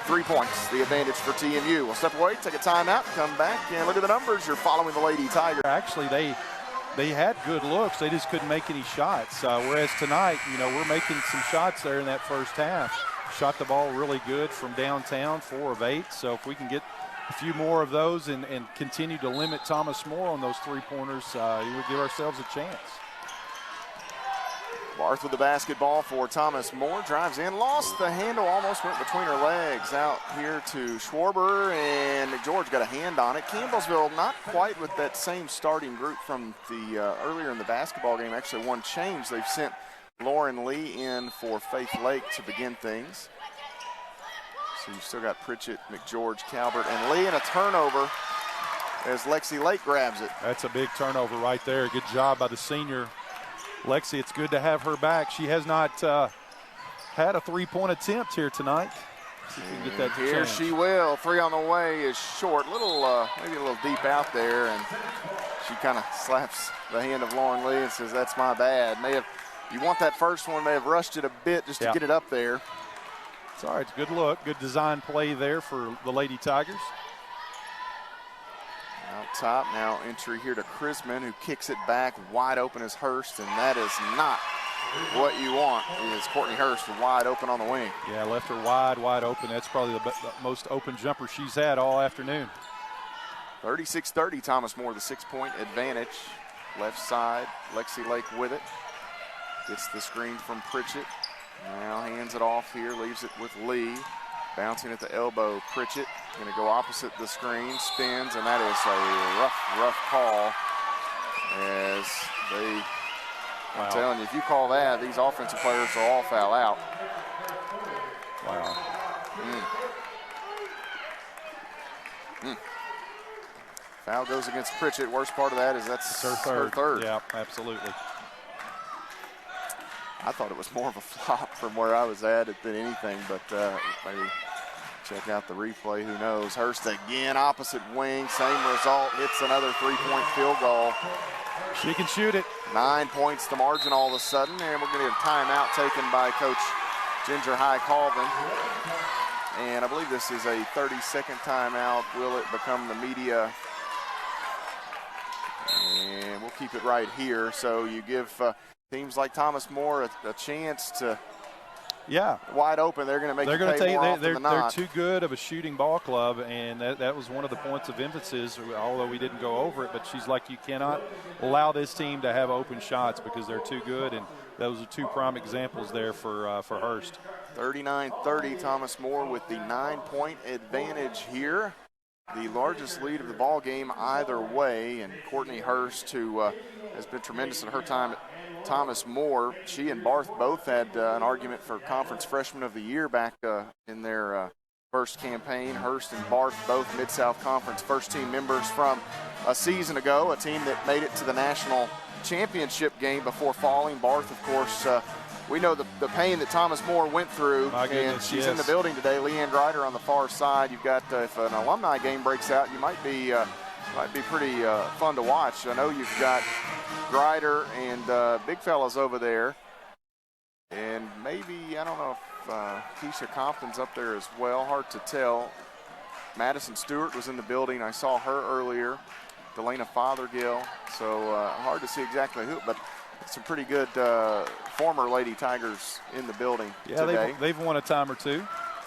3 points, the advantage for TMU. We'll step away, take a timeout, come back, and look at the numbers. You're following the Lady Tigers. Actually, they had good looks. They just couldn't make any shots. Whereas tonight, we're making some shots there in that first half. Shot the ball really good from downtown, 4 of 8. So if we can get a few more of those and continue to limit Thomas More on those 3-pointers, we would give ourselves a chance. Barth with the basketball for Thomas More. Drives in, lost the handle, almost went between her legs. Out here to Schwarber, and McGeorge got a hand on it. Campbellsville not quite with that same starting group from the earlier in the basketball game. Actually one change. They've sent Lauren Lee in for Faith Lake to begin things. So you've still got Pritchett, McGeorge, Calvert, and Lee, and a turnover as Lexi Lake grabs it. That's a big turnover right there. Good job by the senior. Lexi, it's good to have her back. She has not had a 3-point attempt here tonight. See if we can get that here change. She will. 3 on the way is short. Maybe a little deep out there, and she kind of slaps the hand of Lauren Lee and says, "That's my bad." You want that first one, may have rushed it a bit just to get it up there. It's all right. It's good look. Good design play there for the Lady Tigers. Out top, now entry here to Chrisman, who kicks it back. Wide open is Hurst, and that is not what you want. Is Courtney Hurst wide open on the wing. Yeah, left her wide open. That's probably the most open jumper she's had all afternoon. 36-30, Thomas More, the 6-point advantage. Left side, Lexi Lake with it. Gets the screen from Pritchett. Now hands it off here, leaves it with Lee. Bouncing at the elbow, Pritchett going to go opposite the screen, spins, and that is a rough call. As I'm telling you, if you call that, these offensive players will all foul out. Wow. Foul goes against Pritchett. Worst part of that is that's her third. Yeah, absolutely. I thought it was more of a flop from where I was at than anything, but maybe check out the replay. Who knows? Hurst again, opposite wing, same result. Hits another 3-point field goal. She can shoot it. 9 points the margin all of a sudden, and we're going to have timeout taken by Coach Ginger High Colvin. And I believe this is a 30-second timeout. Will it become the media? And we'll keep it right here. So you give teams like Thomas More a chance to wide open. They're going to make you pay more often than not. They're too good of a shooting ball club, and that was one of the points of emphasis, although we didn't go over it. But she's like, you cannot allow this team to have open shots because they're too good, and those are 2 prime examples there for Hurst. 39-30, Thomas More with the 9-point advantage here. the largest lead of the ball game either way. And Courtney Hurst, who has been tremendous in her time at Thomas More, she and Barth both had an argument for Conference Freshman of the Year back in their first campaign. Hurst and Barth, both Mid-South Conference first-team members from a season ago, a team that made it to the national championship game before falling. Barth, of course, we know the pain that Thomas More went through, and she's in the building today. Leanne Grider on the far side. You've got, if an alumni game breaks out, you might be pretty fun to watch. I know you've got Grider and big fellas over there, and maybe, I don't know if Keisha Compton's up there as well. Hard to tell. Madison Stewart was in the building. I saw her earlier. Delana Fothergill. So hard to see exactly who, but some pretty good former Lady Tigers in the building today. They've won a time or two.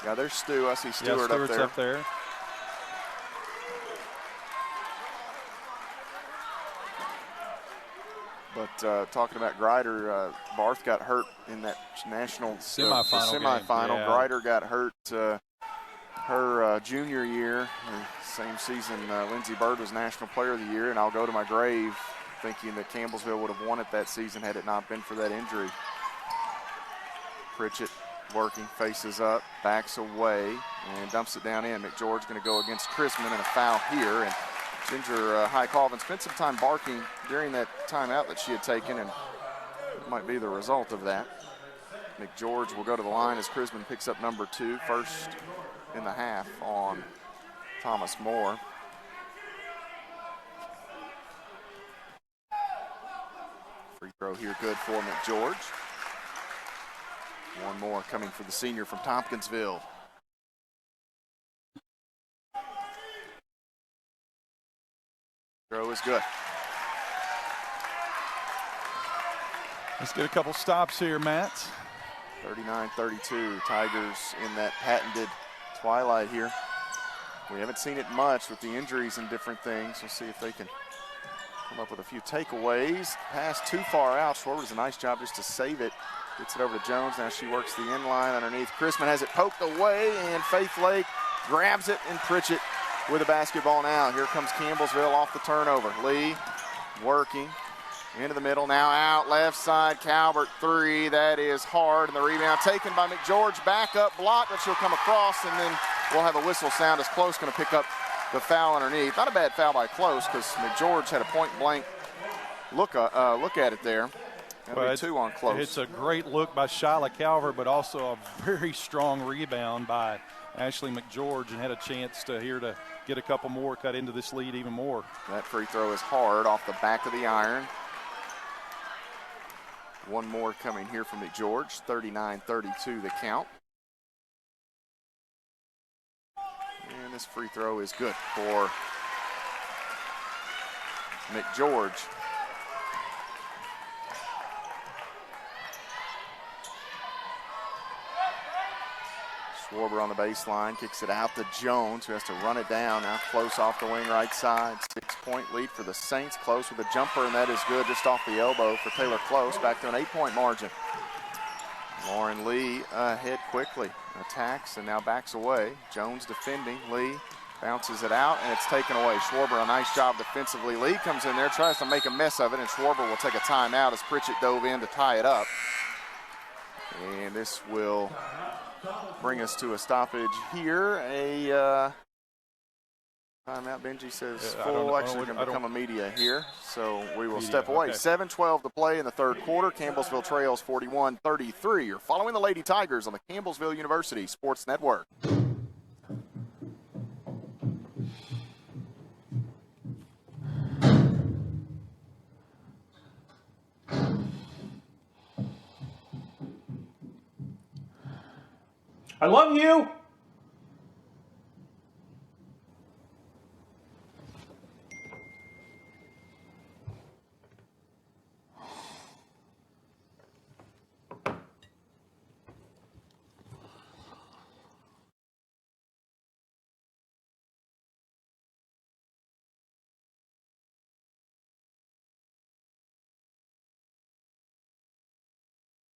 Yeah, there's Stu. I see Stewart up there. But talking about Grider, Barth got hurt in that national semifinal. Yeah. Grider got hurt her junior year. Same season, Lindsey Bird was National Player of the Year, and I'll go to my grave thinking that Campbellsville would have won it that season had it not been for that injury. Pritchett working, faces up, backs away, and dumps it down in. McGeorge going to go against Chrisman and a foul here. And Ginger High Colvin spent some time barking during that timeout that she had taken, and it might be the result of that. McGeorge will go to the line as Chrisman picks up number 2, first in the half on Thomas More. Free throw here good for McGeorge. One more coming for the senior from Tompkinsville. Throw is good. Let's get a couple stops here, Matt. 39-32, Tigers in that patented twilight here. We haven't seen it much with the injuries and different things. We'll see if they can come up with a few takeaways. Pass too far out. Schwarber does a nice job just to save it. Gets it over to Jones. Now she works the end line underneath. Chrisman has it poked away, and Faith Lake grabs it, and Pritchett with a basketball now. Here comes Campbellsville off the turnover. Lee working into the middle. Now out left side. Calvert 3. That is hard. And the rebound taken by McGeorge. Back up block, but she'll come across, and then we'll have a whistle sound as Close going to pick up the foul underneath. Not a bad foul by Close because McGeorge had a point blank look at it there. That'll be 2 on Close. It's a great look by Shyla Calvert, but also a very strong rebound by Ashley McGeorge, and had a chance to get a couple more, cut into this lead even more. That free throw is hard off the back of the iron. One more coming here from McGeorge. 39-32 the count. And this free throw is good for McGeorge. Schwarber on the baseline, kicks it out to Jones, who has to run it down. Now Close off the wing right side. 6-point lead for the Saints. Close with a jumper, and that is good just off the elbow for Taylor Close. Back to an 8-point margin. Lauren Lee ahead quickly. Attacks and now backs away. Jones defending. Lee bounces it out, and it's taken away. Schwarber, a nice job defensively. Lee comes in there, tries to make a mess of it, and Schwarber will take a timeout as Pritchett dove in to tie it up. And this will bring us to a stoppage here. A timeout, Benji says full. Actually going to become a media here. So we will step away. Okay. 7:12 to play in the third quarter. Campbellsville trails 41-33. You're following the Lady Tigers on the Campbellsville University Sports Network. I love you.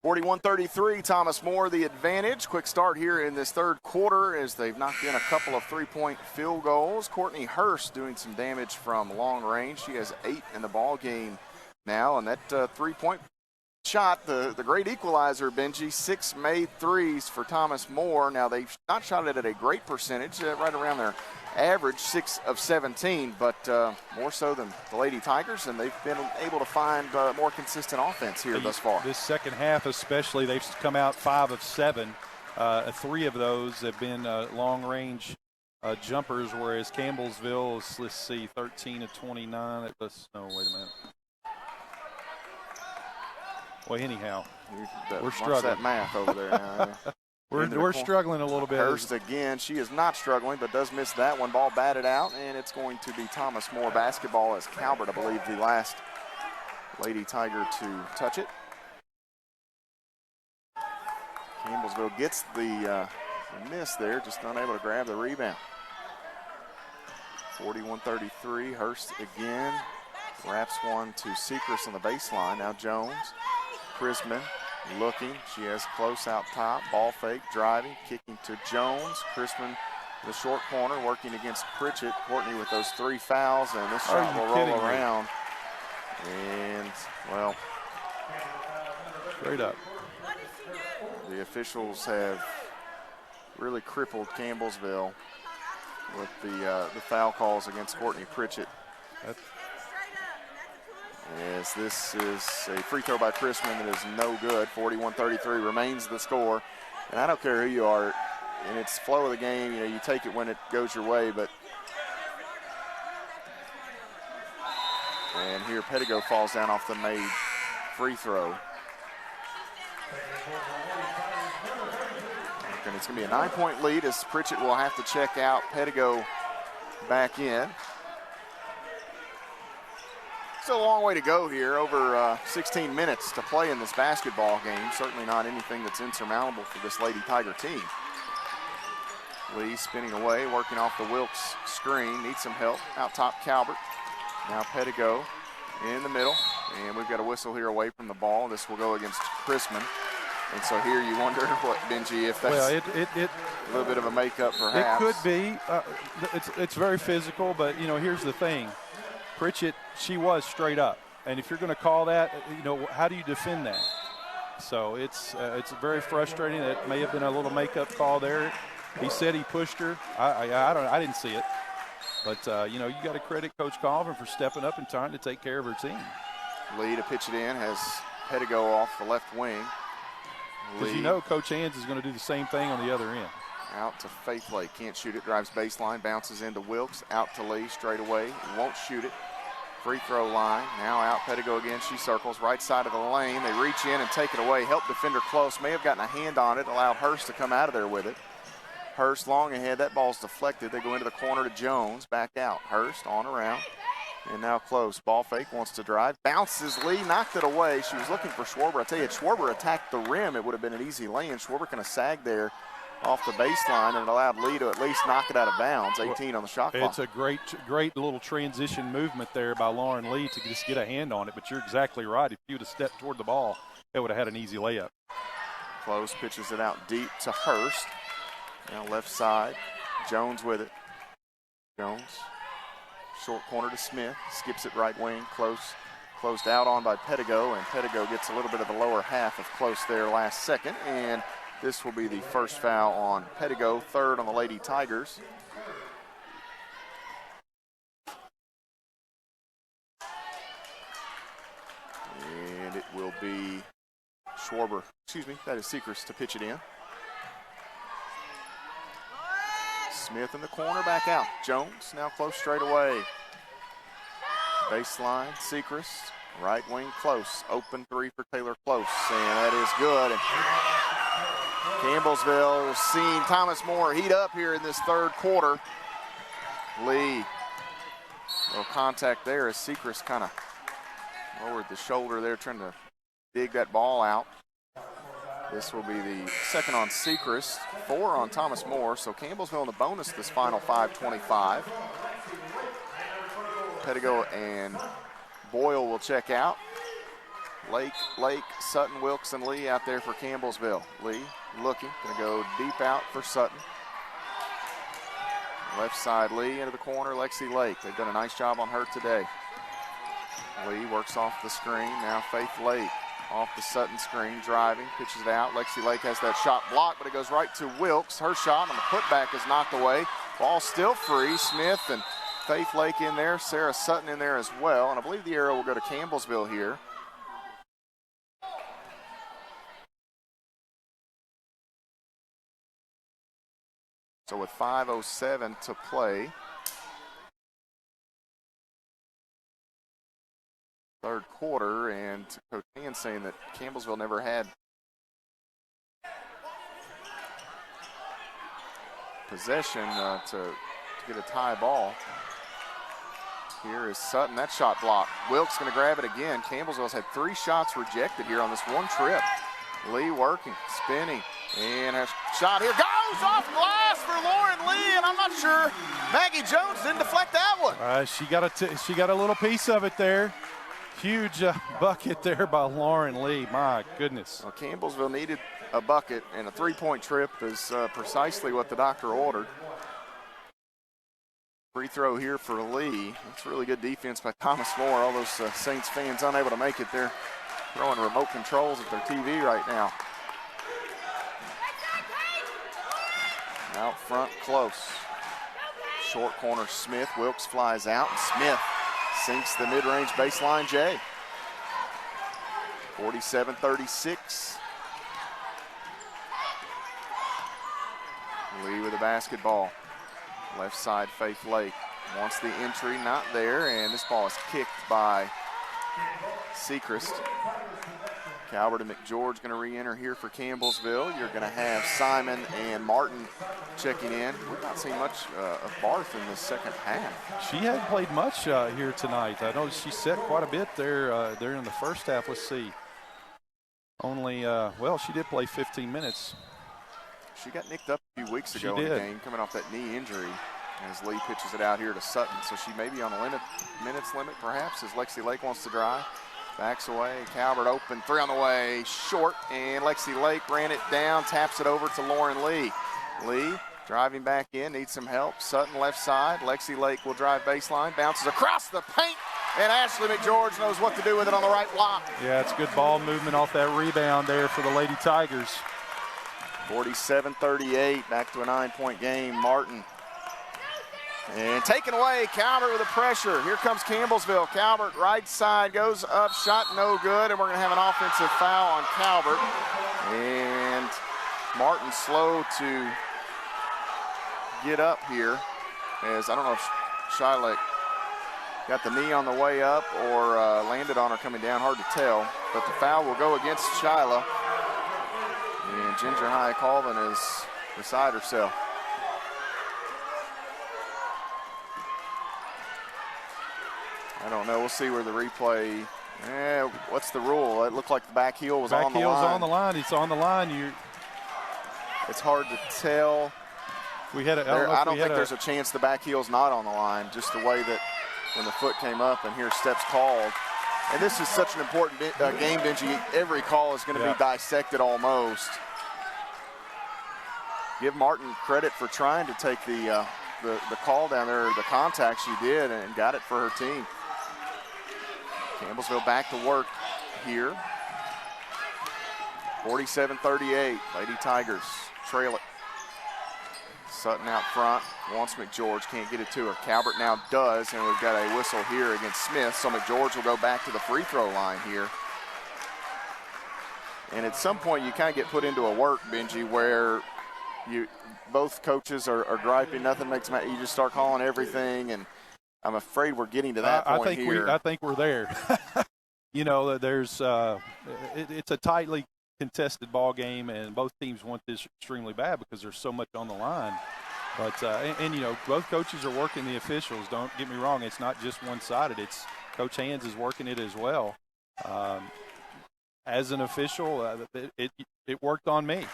41-33, Thomas More the advantage. Quick start here in this third quarter as they've knocked in a couple of three-point field goals. Courtney Hurst doing some damage from long range. She has 8 in the ball game now, and that three-point shot, the great equalizer, Benji, 6 made threes for Thomas More. Now, they've not shot it at a great percentage, right around their average, 6 of 17, but more so than the Lady Tigers, and they've been able to find more consistent offense here thus far. This second half especially, they've come out 5 of 7. 3 of those have been long-range jumpers, whereas Campbellsville is, let's see, 13 of 29. Wait a minute. Well, anyhow, we're struggling. That math over there now. We're struggling a little bit. Hurst again. She is not struggling, but does miss that one. Ball batted out, and it's going to be Thomas More basketball as Calvert, I believe, the last Lady Tiger to touch it. Campbellsville gets the miss there, just unable to grab the rebound. 41-33. Hurst again wraps one to Sechrist on the baseline. Now Jones. Chrisman looking. She has close out top. Ball fake, driving, kicking to Jones. Chrisman, the short corner, working against Pritchett. Courtney with those 3 fouls, and this shot will roll around. And, well, straight up. The officials have really crippled Campbellsville with the foul calls against Courtney Pritchett. Yes, this is a free throw by Chrisman that is no good. 41-33 remains the score. And I don't care who you are, and it's flow of the game. You know, you take it when it goes your way, but. And here Pettigo falls down off the made free throw. And it's going to be a 9-point lead as Pritchett will have to check out. Pettigo back in. Still a long way to go here, over 16 minutes to play in this basketball game. Certainly not anything that's insurmountable for this Lady Tiger team. Lee spinning away, working off the Wilkes screen, needs some help. Out top, Calvert. Now Pettigo in the middle, and we've got a whistle here away from the ball. This will go against Chrisman. And so here you wonder what, Benji, if that's a little bit of a makeup perhaps. It could be. It's very physical, but, you know, here's the thing. Pritchett, she was straight up, and if you're going to call that, you know, how do you defend that? So it's very frustrating. It may have been a little makeup call there. He said he pushed her. I didn't see it, but you know, you got to credit Coach Colvin for stepping up and trying to take care of her team. Lee to pitch it in has Pettigo off the left wing. Because you know Coach Hands is going to do the same thing on the other end. Out to Faith Lake, can't shoot it, drives baseline, bounces into Wilkes, out to Lee, straight away, won't shoot it. Free throw line, now out, Pettigo again, she circles, right side of the lane, they reach in and take it away, help defender close, may have gotten a hand on it, allowed Hurst to come out of there with it. Hurst long ahead, that ball's deflected, they go into the corner to Jones, back out, Hurst on around, and now close, ball fake, wants to drive, bounces Lee, knocked it away, she was looking for Schwarber, I tell you, if Schwarber attacked the rim, it would have been an easy lay-in, Schwarber kind of sagged there off the baseline, and it allowed Lee to at least knock it out of bounds. 18 on the shot clock. It's a great little transition movement there by Lauren Lee to just get a hand on it, but you're exactly right. If you would have stepped toward the ball, it would have had an easy layup. Close pitches it out deep to Hurst. Now left side, Jones with it. Jones, short corner to Smith, skips it right wing, closed out on by Pettigo, and Pettigo gets a little bit of the lower half of close there last second, and this will be the first foul on Pettigo, third on the Lady Tigers. And it will be that is Sechrist to pitch it in. Smith in the corner, back out. Jones now close straight away. Baseline, Sechrist, right wing close. Open three for Taylor Close, and that is good. And Campbellsville has seen Thomas More heat up here in this third quarter. Lee, little contact there as Sechrist kind of lowered the shoulder there, trying to dig that ball out. This will be the second on Sechrist, 4 on Thomas More. So Campbellsville in the bonus this final 5:25. Pettigo and Boyle will check out. Lake, Sutton, Wilkes, and Lee out there for Campbellsville. Lee looking, going to go deep out for Sutton. Left side, Lee into the corner, Lexi Lake. They've done a nice job on her today. Lee works off the screen. Now Faith Lake off the Sutton screen, driving, pitches it out. Lexi Lake has that shot blocked, but it goes right to Wilkes. Her shot on the putback is knocked away. Ball still free. Smith and Faith Lake in there. Sarah Sutton in there as well. And I believe the arrow will go to Campbellsville here. So with 5:07 to play, third quarter, and Coach Hand saying that Campbellsville never had possession to get a tie ball. Here is Sutton. That shot blocked. Wilkes going to grab it again. Campbellsville's had 3 shots rejected here on this one trip. Lee working, spinning, and a shot here goes off glass for Lauren Lee, and I'm not sure Maggie Jones didn't deflect that one. She got a little piece of it there. Huge bucket there by Lauren Lee. My goodness. Well, Campbellsville needed a bucket, and a 3-point trip is precisely what the doctor ordered. Free throw here for Lee. That's really good defense by Thomas Moore. All those Saints fans unable to make it there. Throwing remote controls at their TV right now. Out front, close. Short corner, Smith. Wilkes flies out, and Smith sinks the mid-range baseline J. 47-36. Lee with the basketball. Left side, Faith Lake wants the entry, not there, and this ball is kicked by Sechrist. Calvert and McGeorge going to re-enter here for Campbellsville. You're going to have Simon and Martin checking in. We've not seen much of Barth in the second half. She hadn't played much here tonight. I know she set quite a bit there in the first half. Let's see. Only, she did play 15 minutes. She got nicked up a few weeks ago in the game, coming off that knee injury, as Lee pitches it out here to Sutton. So she may be on a minutes limit, perhaps, as Lexi Lake wants to drive. Backs away, Calvert open, 3 on the way, short, and Lexi Lake ran it down, taps it over to Lauren Lee. Lee driving back in, needs some help. Sutton left side, Lexi Lake will drive baseline, bounces across the paint, and Ashley McGeorge knows what to do with it on the right block. Yeah, it's good ball movement off that rebound there for the Lady Tigers. 47-38, back to a 9-point game. Martin. And taken away, Calvert with the pressure. Here comes Campbellsville. Calvert, right side, goes up, shot no good, and we're going to have an offensive foul on Calvert. And Martin slow to get up here, as I don't know if Shylek got the knee on the way up or landed on her coming down, hard to tell. But the foul will go against Shyla. And Ginger High Colvin is beside herself. I don't know. We'll see where the replay. What's the rule? It looked like the back heel was on the line. Back heel's on the line. It's on the line. It's hard to tell. I don't think there's a chance the back heel's not on the line, just the way that when the foot came up, and here steps called. And this is such an important game, Benji. Every call is going to be dissected almost. Give Martin credit for trying to take the call down there, the contact she did, and got it for her team. Campbellsville back to work here. 47-38, Lady Tigers trail it. Sutton out front, wants McGeorge, can't get it to her. Calvert now does, and we've got a whistle here against Smith, so McGeorge will go back to the free throw line here. And at some point you kind of get put into a work, Benji, where both coaches are griping, nothing makes matter. You just start calling everything, and I'm afraid we're getting to that point here. I think we're there. There's it's a tightly contested ball game, and both teams want this extremely bad because there's so much on the line. But both coaches are working the officials. Don't get me wrong; it's not just one-sided. It's Coach Hands is working it as well. As an official, it worked on me.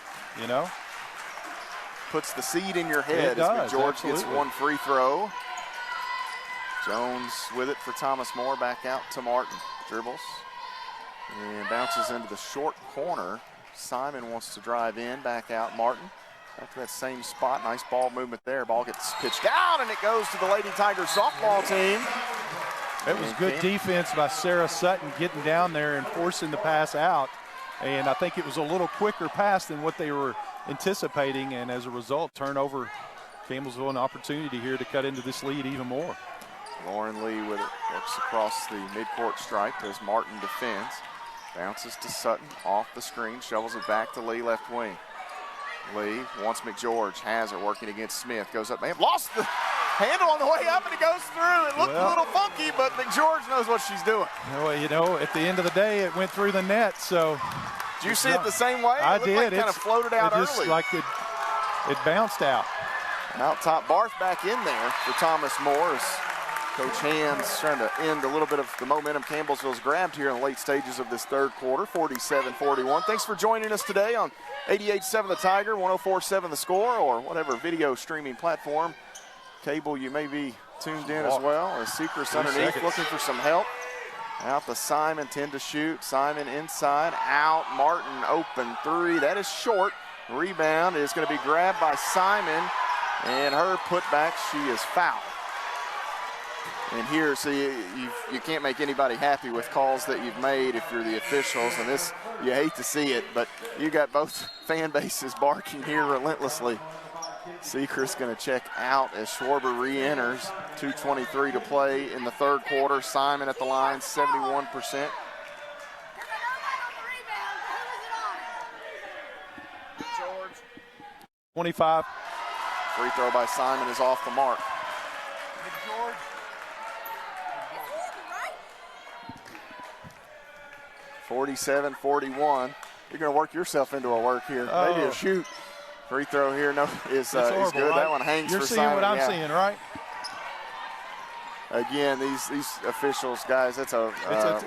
Puts the seed in your head as McGeorge gets one free throw. Jones with it for Thomas Moore, back out to Martin. Dribbles. And bounces into the short corner. Simon wants to drive in, back out Martin. Back to that same spot, nice ball movement there. Ball gets pitched out and it goes to the Lady Tigers softball team. It was good defense by Sarah Sutton getting down there and forcing the pass out. And I think it was a little quicker pass than what they were anticipating, and as a result, turnover Campbellsville an opportunity here to cut into this lead even more. Lauren Lee with it, works across the midcourt stripe as Martin defends. Bounces to Sutton, off the screen, shovels it back to Lee, left wing. Lee wants McGeorge, has her working against Smith, goes up, man, lost the handle on the way up and it goes through. It looked a little funky, but McGeorge knows what she's doing. Well, you know, at the end of the day, it went through the net, so. Did you see it the same way? I did. Like it kind of floated out early. Just like it bounced out. Out top, Barth back in there for Thomas Moore. Coach Hands trying to end a little bit of the momentum Campbellsville's grabbed here in the late stages of this third quarter, 47-41. Thanks for joining us today on 88.7 The Tiger, 104.7 The Score, or whatever video streaming platform cable you may be tuned in as well. As Sechrist underneath looking for some help. Out to Simon, 10 to shoot. Simon inside, out. Martin open three. That is short. Rebound is going to be grabbed by Simon, and her putback, she is fouled. And here, see, you can't make anybody happy with calls that you've made if you're the officials, and this, you hate to see it, but you got both fan bases barking here relentlessly. Sechrist going to check out as Schwarber re-enters. 2:23 to play in the third quarter. Simon at the line, 71%. 25. Free throw by Simon is off the mark. 47-41. You're going to work yourself into a work here. Maybe a shoot. Free throw here is good. Right? That one hangs for Simon. You're seeing what I'm seeing, right? Again, these officials, guys, it's a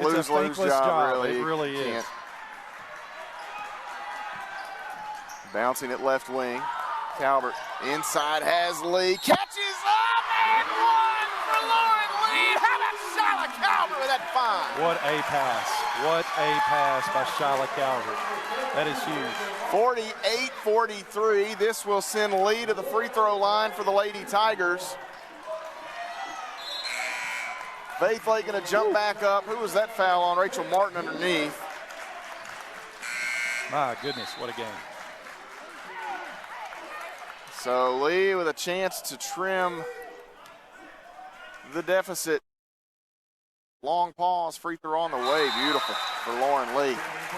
lose-lose job. Really. It really is. Bouncing at left wing. Calvert inside has Lee. Catches up and one for Lauren Lee. How about Shyla Calvert with that find? What a pass. What a pass by Shyla Calvert. That is huge. 48-43. This will send Lee to the free throw line for the Lady Tigers. Faith Lake going to jump back up. Who was that foul on? Rachel Martin underneath. My goodness, what a game. So Lee with a chance to trim the deficit. Long pause, free throw on the way. Beautiful for Lauren Lee.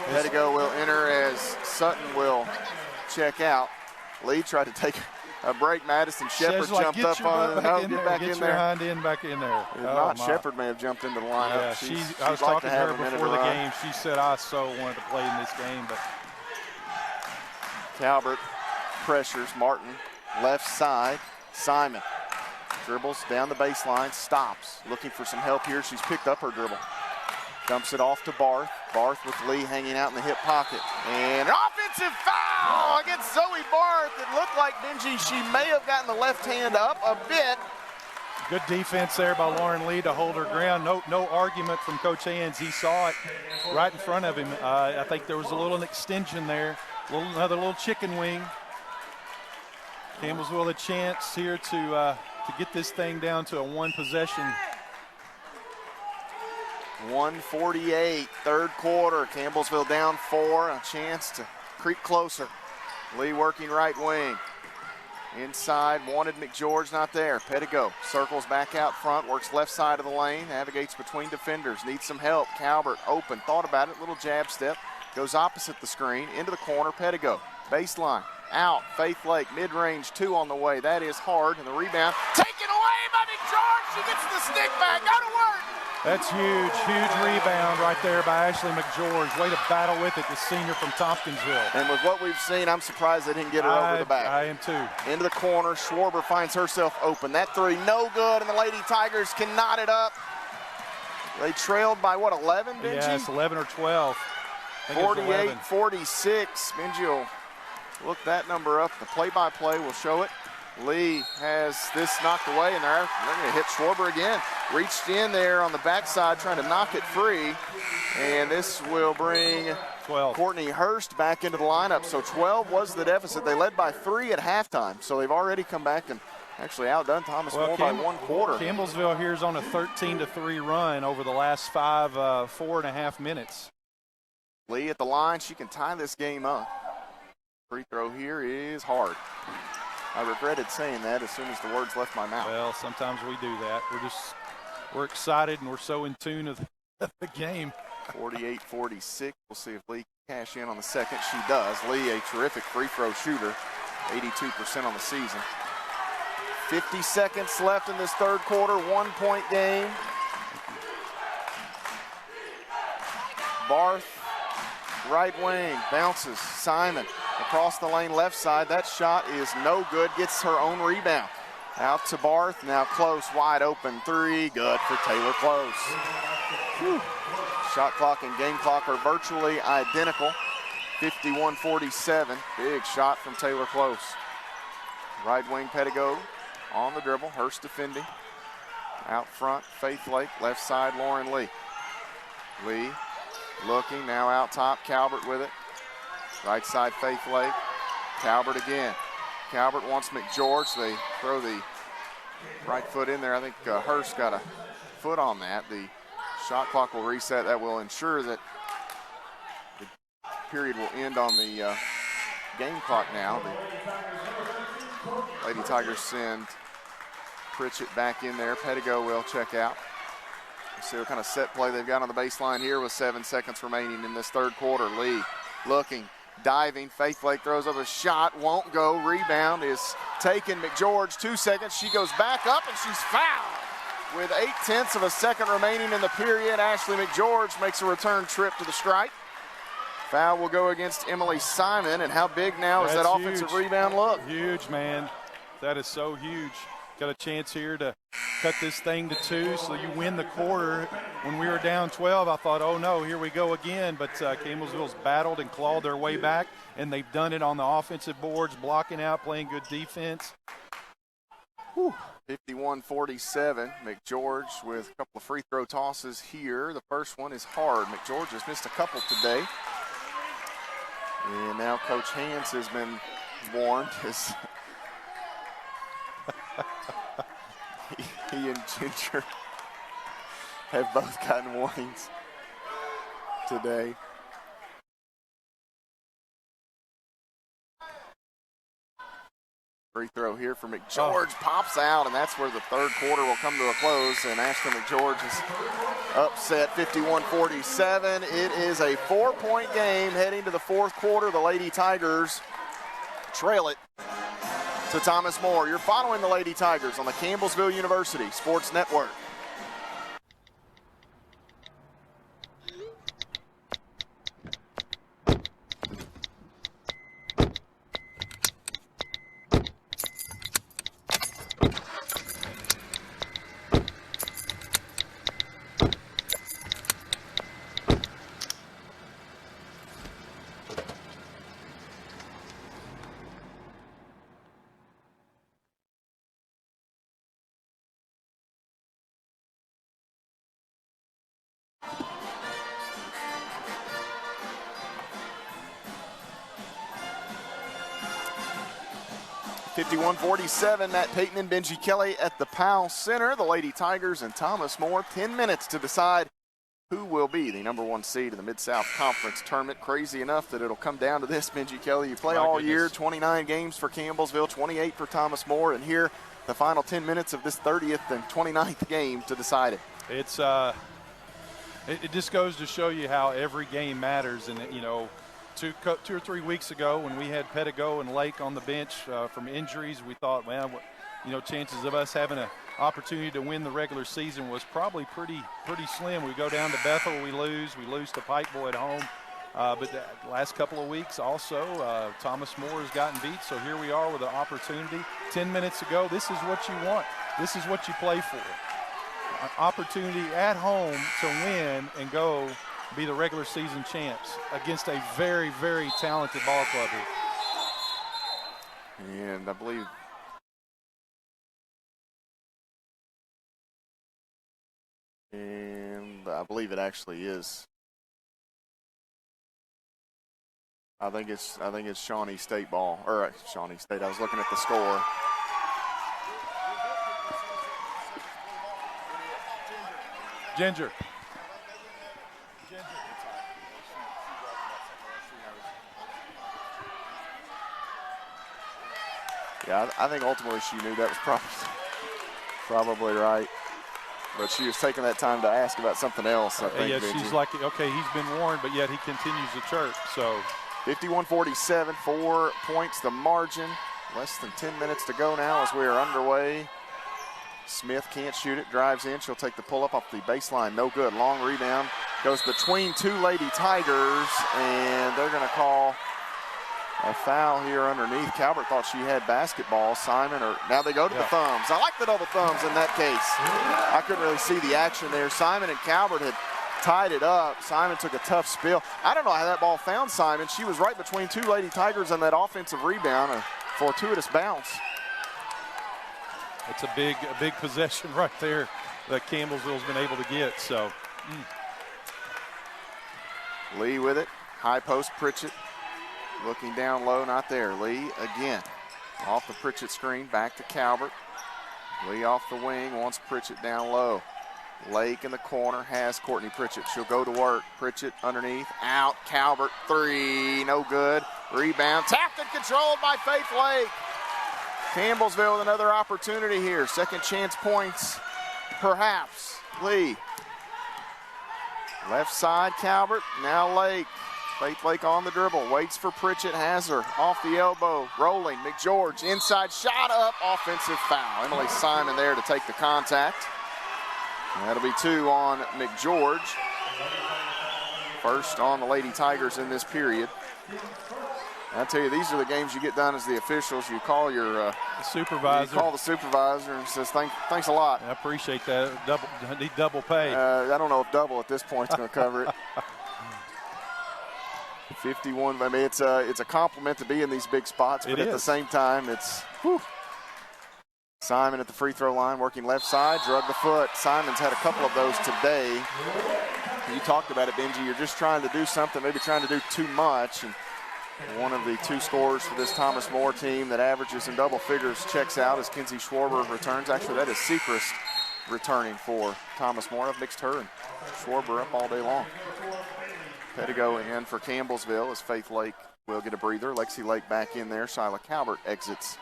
Pettigo will enter as Sutton will check out. Lee tried to take a break. Madison Shepard jumped up on it. Get back in there. Get your hind end back in there. If not, Shepard may have jumped into the lineup. Yeah, I was talking to her before the game. She said, I so wanted to play in this game. But Calvert pressures Martin. Left side, Simon dribbles down the baseline, stops, looking for some help here. She's picked up her dribble. Dumps it off to Barth. Barth with Lee hanging out in the hip pocket. And an offensive foul against Zoe Barth. It looked like Benji, she may have gotten the left hand up a bit. Good defense there by Lauren Lee to hold her ground. No argument from Coach Hands. He saw it right in front of him. I think there was a little extension there, another little chicken wing. Campbellsville a chance here to get this thing down to a one possession. 1:48, third quarter. Campbellsville down 4, a chance to creep closer. Lee working right wing. Inside, wanted McGeorge, not there. Pettigo circles back out front, works left side of the lane, navigates between defenders, needs some help. Calvert open, thought about it, little jab step, goes opposite the screen, into the corner. Pettigo, baseline. Out, Faith Lake, mid-range 2 on the way. That is hard, and the rebound taken away by McGeorge. She gets the stick back. Go to work. That's huge, huge rebound right there by Ashley McGeorge. Way to battle with it, the senior from Tompkinsville. And with what we've seen, I'm surprised they didn't get her over the back. I am too. Into the corner, Schwarber finds herself open. That three, no good, and the Lady Tigers can knot it up. They trailed by, what, 11, Benji? Yeah, it's 11 or 12. 48-46. Benji will look that number up. The play-by-play will show it. Lee has this knocked away, and they're going to hit Schwarber again. Reached in there on the backside trying to knock it free, and this will bring 12. Courtney Hurst back into the lineup. So 12 was the deficit. They led by 3 at halftime, so they've already come back and actually outdone Thomas More by 1 quarter. Campbellsville here is on a 13-3 run over the last 4.5 minutes. Lee at the line. She can tie this game up. Free throw here is hard. I regretted saying that as soon as the words left my mouth. Well, sometimes we do that. We're excited and we're so in tune with the game. 48-46. We'll see if Lee can cash in on the second. She does. Lee, a terrific free throw shooter, 82% on the season. 50 seconds left in this third quarter, 1-point game. Barth, right wing, bounces. Simon across the lane left side. That shot is no good. Gets her own rebound. Out to Barth. Now Close, wide open three. Good for Taylor Close. Whew. Shot clock and game clock are virtually identical. 51-47. Big shot from Taylor Close. Right wing Pettigo on the dribble. Hurst defending. Out front, Faith Lake. Left side, Lauren Lee. Lee looking, now out top. Calvert with it. Right side, Faith Lake. Calvert again. Calvert wants McGeorge. They throw the right foot in there. I think Hurst got a foot on that. The shot clock will reset. That will ensure that the period will end on the game clock now. The Lady Tigers send Pritchett back in there. Pettigo will check out. We'll see what kind of set play they've got on the baseline here with 7 seconds remaining in this third quarter. Lee looking, diving. Faith Lake throws up a shot, won't go. Rebound is taken. McGeorge, 2 seconds. She goes back up and she's fouled. With 0.8 of a second remaining in the period, Ashley McGeorge makes a return trip to the stripe. Foul will go against Emily Simon. And how big now is that offensive rebound look? Huge, man. That is so huge. Got a chance here to cut this thing to 2, so you win the quarter. When we were down 12, I thought, oh no, here we go again. But Campbellsville's battled and clawed their way back, and they've done it on the offensive boards, blocking out, playing good defense. 51-47. McGeorge with a couple of free throw tosses here. The first one is hard. McGeorge has missed a couple today. And now Coach Hans has been warned. He and Ginger have both gotten warnings today. Free throw here for McGeorge. Pops out, and that's where the third quarter will come to a close. And Ashley McGeorge is upset 51-47. It is a 4-point game heading to the fourth quarter. The Lady Tigers trail it to Thomas More. You're following the Lady Tigers on the Campbellsville University Sports Network. (51-47), Matt Payton and Benji Kelly at the Powell Center. The Lady Tigers and Thomas More. 10 minutes to decide who will be the number 1 seed in the Mid-South Conference tournament. Crazy enough that it'll come down to this, Benji Kelly. You play all year, 29 games for Campbellsville, 28 for Thomas More, and here the final 10 minutes of this 30th and 29th game to decide it. It's it just goes to show you how every game matters. And you know, 2 or 3 weeks ago when we had Pettigo and Lake on the bench from injuries, we thought, well, you know, chances of us having an opportunity to win the regular season was probably pretty slim. We go down to Bethel, we lose to Pikeville at home. But the last couple of weeks also, Thomas More has gotten beat. So here we are with an opportunity. 10 minutes ago, this is what you want. This is what you play for. An opportunity at home to win and go be the regular season champs against a very, very talented ball club here. And I believe And I believe it actually is. I think it's Shawnee State ball, or Shawnee State. I was looking at the score. Ginger. Yeah, I think ultimately she knew that was probably right. But she was taking that time to ask about something else, I think. Yeah, she's like, okay, he's been warned, but yet he continues to chirp. So 51-47, 4 points the margin. Less than 10 minutes to go now as we are underway. Smith can't shoot it, drives in. She'll take the pull-up off the baseline. No good. Long rebound. Goes between two Lady Tigers, and they're going to call a foul here underneath. Calvert thought she had basketball. Simon, now they go to the thumbs. I like the double thumbs in that case. I couldn't really see the action there. Simon and Calvert had tied it up. Simon took a tough spill. I don't know how that ball found Simon. She was right between two Lady Tigers on that offensive rebound. A fortuitous bounce. It's a big possession right there that Campbellsville's been able to get. So Lee with it. High post, Pritchett. Looking down low, not there. Lee again. Off the Pritchett screen, back to Calvert. Lee off the wing, wants Pritchett down low. Lake in the corner, has Courtney Pritchett. She'll go to work. Pritchett underneath, out. Calvert, three, no good. Rebound, tapped and controlled by Faith Lake. Campbellsville with another opportunity here. Second chance points, perhaps. Lee. Left side, Calvert, now Lake. Faith Lake on the dribble, waits for Pritchett, has her off the elbow, rolling. McGeorge, inside shot up, offensive foul. Emily Simon there to take the contact. And that'll be 2 on McGeorge. First on the Lady Tigers in this period. I tell you, these are the games you get done as the officials. You call your supervisor. You call the supervisor and says, thanks a lot. I appreciate that. I need double pay. I don't know if double at this point is going to cover it. 51. I mean, it's a compliment to be in these big spots, but at the same time, it's whew. Simon at the free throw line, working left side, drug the foot. Simon's had a couple of those today. You talked about it, Benji. You're just trying to do something, maybe trying to do too much. And one of the 2 scorers for this Thomas More team that averages in double figures checks out as Kinsey Schwarber returns. Actually, that is Sechrist returning for Thomas More. I've mixed her and Schwarber up all day long. Pettigo in for Campbellsville as Faith Lake will get a breather. Lexi Lake back in there. Shyla Calvert exits.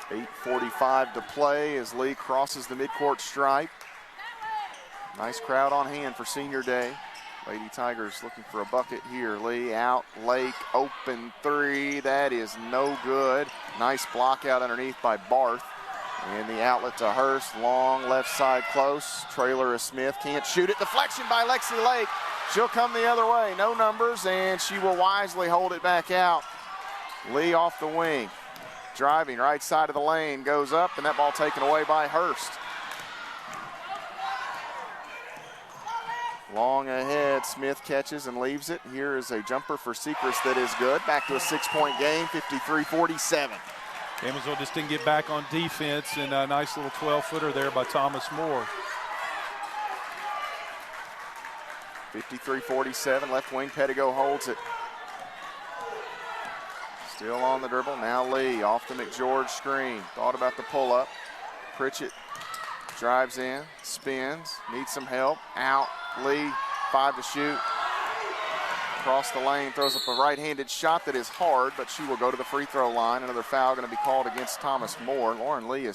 8:45 to play as Lee crosses the midcourt stripe. Nice crowd on hand for senior day. Lady Tigers looking for a bucket here. Lee out, Lake, open three. That is no good. Nice block out underneath by Barth. And the outlet to Hurst. Long left side close. Trailer is Smith. Can't shoot it. Deflection by Lexi Lake. She'll come the other way. No numbers, and she will wisely hold it back out. Lee off the wing. Driving right side of the lane. Goes up, and that ball taken away by Hurst. Long ahead, Smith catches and leaves it. Here is a jumper for Sechrist that is good. Back to a 6-point game, 53-47. Campbellsville just didn't get back on defense, and a nice little 12-footer there by Thomas More. 53-47, left wing, Pettigo holds it. Still on the dribble, now Lee off the McGeorge screen. Thought about the pull-up. Pritchett drives in, spins, needs some help, out. Lee, 5 to shoot. Across the lane, throws up a right-handed shot that is hard, but she will go to the free throw line. Another foul going to be called against Thomas More. Lauren Lee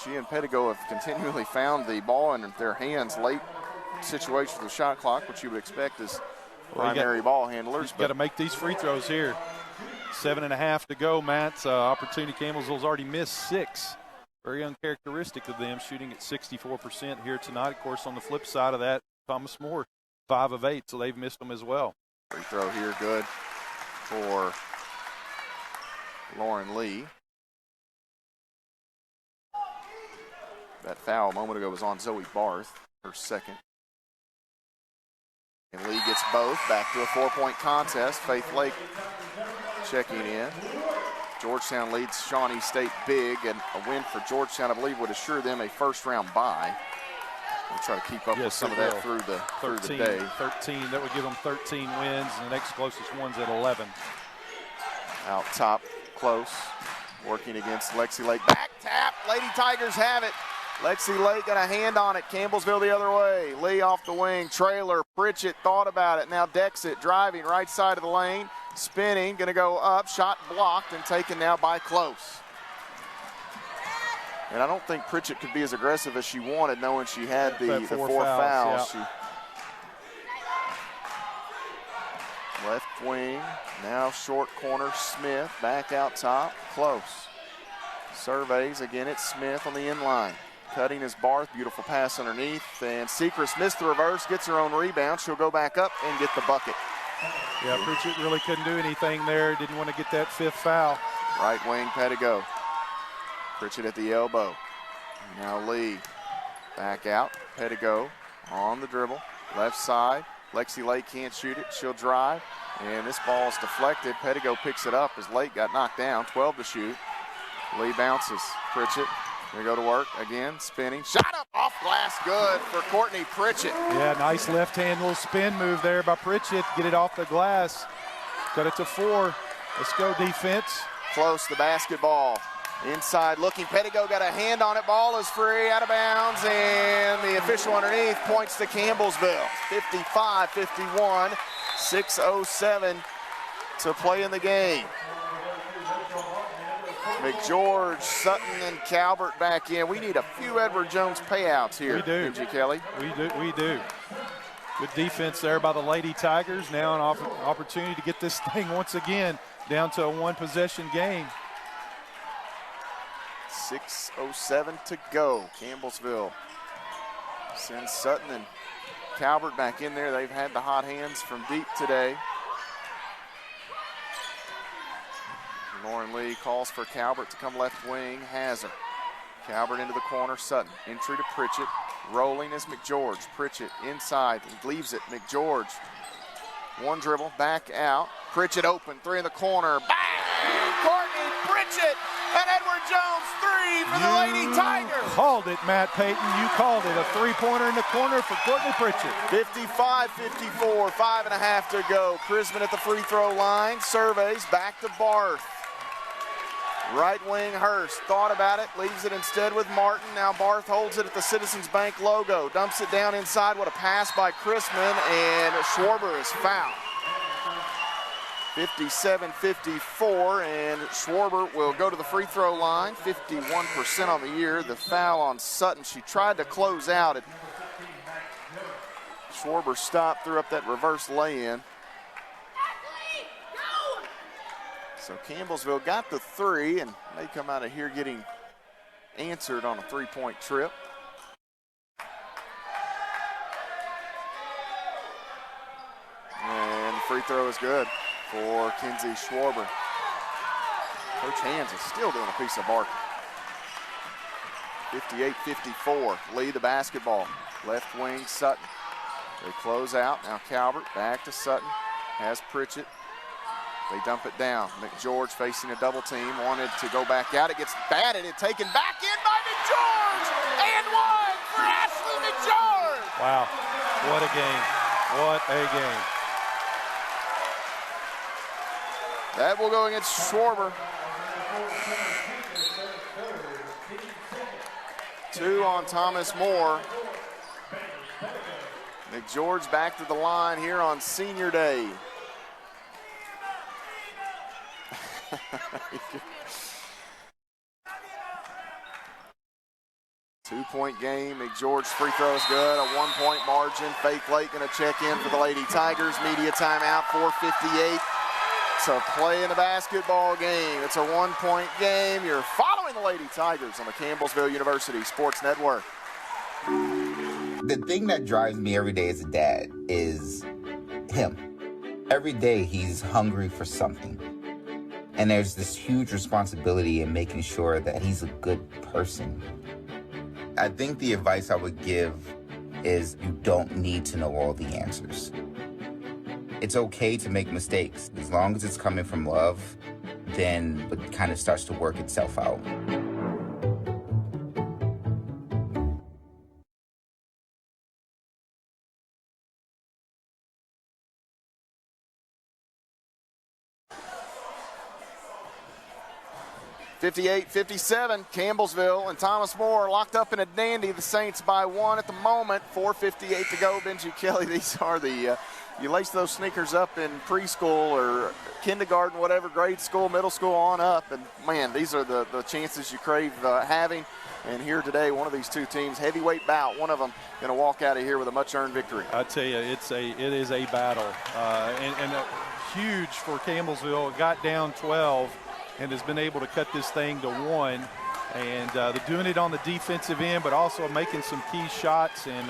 she and Pettigo have continually found the ball in their hands late situations with the shot clock, which you would expect as primary ball handlers. You've got to make these free throws here. 7.5 to go, Matt. Opportunity Campbellsville's already missed 6. Very uncharacteristic of them, shooting at 64% here tonight. Of course, on the flip side of that, Thomas More, 5 of 8, so they've missed them as well. Free throw here, good for Lauren Lee. That foul a moment ago was on Zoe Barth, her second. And Lee gets both. Back to a 4-point contest. Faith Lake checking in. Georgetown leads Shawnee State big, and a win for Georgetown, I believe, would assure them a first-round bye. We'll try to keep up with some of that through the day. 13, that would give them 13 wins, and the next closest one's at 11. Out top, close, working against Lexi Lake. Back tap, Lady Tigers have it. Lexi Lake got a hand on it. Campbellsville the other way. Lee off the wing. Trailer. Pritchett thought about it. Now decks it. Driving right side of the lane. Spinning. Going to go up. Shot blocked and taken now by Close. And I don't think Pritchett could be as aggressive as she wanted, knowing she had the four fouls. Yeah. Left wing. Now short corner. Smith. Back out top. Close. Surveys. Again, it's Smith on the end line. Cutting is Barth, beautiful pass underneath, and Sechrist missed the reverse, gets her own rebound. She'll go back up and get the bucket. Yeah, Pritchett really couldn't do anything there. Didn't want to get that fifth foul. Right wing, Pettigo. Pritchett at the elbow. Now Lee, back out. Pettigo on the dribble, left side. Lexi Lake can't shoot it. She'll drive, and this ball is deflected. Pettigo picks it up as Lake got knocked down. 12 to shoot. Lee bounces. Pritchett. They go to work again, spinning. Shot up off glass, good for Courtney Pritchett. Yeah, nice left-hand little spin move there by Pritchett. Get it off the glass. Cut it to 4. Let's go defense. Close the basketball. Inside looking. Pettigo got a hand on it. Ball is free, out of bounds, and the official underneath points to Campbellsville. 55-51, 6:07 to play in the game. McGeorge, Sutton, and Calvert back in. We need a few Edward Jones payouts here. We do. Benji Kelly. We do. Good defense there by the Lady Tigers. Now an opportunity to get this thing once again down to a one-possession game. 6:07 to go. Campbellsville sends Sutton and Calvert back in there. They've had the hot hands from deep today. Lauren Lee calls for Calvert to come left wing, has her. Calvert into the corner, Sutton. Entry to Pritchett. Rolling is McGeorge. Pritchett inside, leaves it. McGeorge. One dribble, back out. Pritchett open, 3 in the corner. Bang! Courtney Pritchett! And Edward Jones, 3 for the Lady Tigers. Called it, Matt Payton. You called it. A three-pointer in the corner for Courtney Pritchett. 55-54, 5.5 to go. Chrisman at the free throw line. Surveys, back to Barth. Right wing Hurst, thought about it, leaves it instead with Martin. Now Barth holds it at the Citizens Bank logo, dumps it down inside. What a pass by Chrisman, and Schwarber is fouled. 57-54, and Schwarber will go to the free throw line, 51% on the year. The foul on Sutton, she tried to close out. Schwarber stopped, threw up that reverse lay-in. So Campbellsville got the 3, and they come out of here getting answered on a 3-point trip. And the free throw is good for Kinsey Schwarber. Coach Hands is still doing a piece of barking. 58-54, lead the basketball. Left wing Sutton. They close out. Now Calvert back to Sutton. Has Pritchett. They dump it down. McGeorge facing a double team. Wanted to go back out. It gets batted. It taken back in by McGeorge. And 1 for Ashley McGeorge. Wow. What a game. What a game. That will go against Schwarber. 2 on Thomas Moore. McGeorge back to the line here on senior day. 2-point game. McGeorge's free throw is good. A 1-point margin. Faith Lake going to check in for the Lady Tigers. Media timeout. 4:58 to play in the basketball game. It's a 1-point game. You're following the Lady Tigers on the Campbellsville University Sports Network. The thing that drives me every day as a dad is him. Every day he's hungry for something. And there's this huge responsibility in making sure that he's a good person. I think the advice I would give is you don't need to know all the answers. It's okay to make mistakes. As long as it's coming from love, then it kind of starts to work itself out. (58-57), Campbellsville and Thomas More locked up in a dandy. The Saints by 1 at the moment. 4:58 to go. Benji Kelly, these are the you lace those sneakers up in preschool or kindergarten, whatever, grade school, middle school on up, and man, these are the chances you crave having. And here today, one of these two teams, heavyweight bout, one of them going to walk out of here with a much-earned victory. I tell you, it is a battle, and huge for Campbellsville. Got down 12 and has been able to cut this thing to 1. And they're doing it on the defensive end, but also making some key shots. And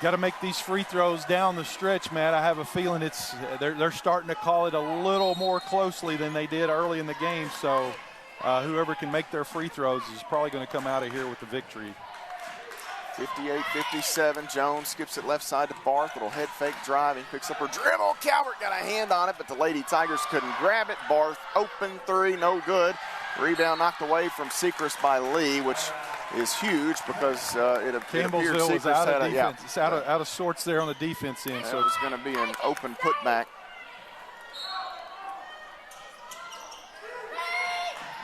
got to make these free throws down the stretch, Matt. I have a feeling they're starting to call it a little more closely than they did early in the game. So whoever can make their free throws is probably going to come out of here with the victory. 58-57, Jones skips it left side to Barth. Little head fake driving, picks up her dribble. Calvert got a hand on it, but the Lady Tigers couldn't grab it. Barth open three, no good. Rebound knocked away from Sechrist by Lee, which is huge because it appeared Campbellsville was out of defense. Yeah, it's out of sorts there on the defense end. So it's going to be an open putback.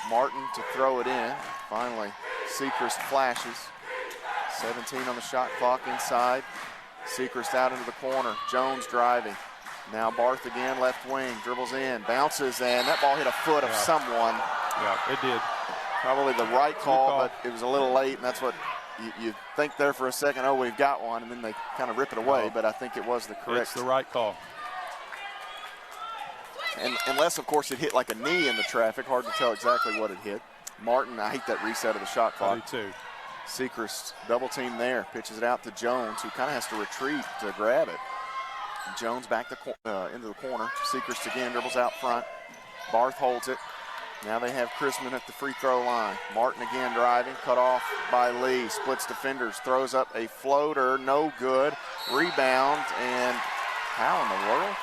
Martin to throw it in. Finally, Sechrist flashes. 17 on the shot clock inside. Sechrist out into the corner. Jones driving. Now Barth again, left wing, dribbles in, bounces, and that ball hit a foot of someone. Yeah, it did. Probably the right call, but it was a little late, and that's what you think there for a second, oh, we've got one, and then they kind of rip it away, but I think it was the correct. It's the right call. And unless, of course, it hit like a knee in the traffic, hard to tell exactly what it hit. Martin, I hate that reset of the shot clock. I do too. Sechrist double team there, pitches it out to Jones, who kind of has to retreat to grab it. Jones back into the corner. Sechrist again dribbles out front. Barth holds it. Now they have Chrisman at the free throw line. Martin again driving, cut off by Lee. Splits defenders, throws up a floater, no good. Rebound, and how in the world?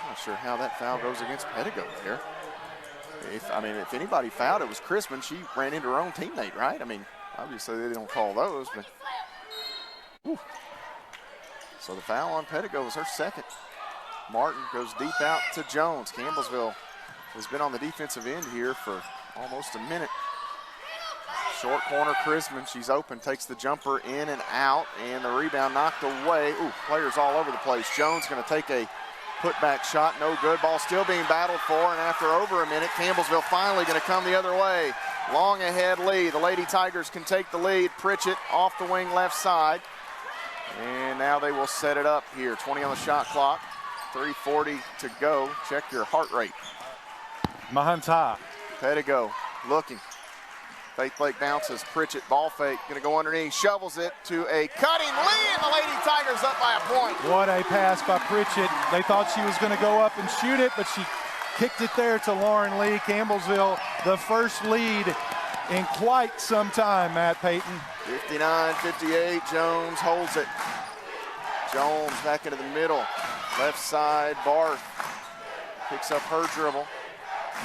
I'm not sure how that foul goes against Pedigo there. If anybody fouled, it was Chrisman. She ran into her own teammate, right? I mean, obviously they don't call those, but. Whew. So the foul on Pedigo was her second. Martin goes deep out to Jones. Campbellsville has been on the defensive end here for almost a minute. Short corner, Chrisman. She's open, takes the jumper in and out, and the rebound knocked away. Ooh, players all over the place. Jones going to take a putback shot, no good. Ball still being battled for, and after over a minute, Campbellsville finally going to come the other way. Long ahead Lee. The Lady Tigers can take the lead. Pritchett off the wing left side. And now they will set it up here. 20 on the shot clock. 3:40 to go. Check your heart rate. Mahanta. Pedigo looking. Faith Lake bounces. Pritchett ball fake. Going to go underneath. Shovels it to a cutting Lee, and the Lady Tigers up by a point. What a pass by Pritchett. They thought she was going to go up and shoot it, but she kicked it there to Lauren Lee. Campbellsville, the first lead in quite some time, Matt Payton. 59-58. Jones holds it. Jones back into the middle. Left side, Barth picks up her dribble.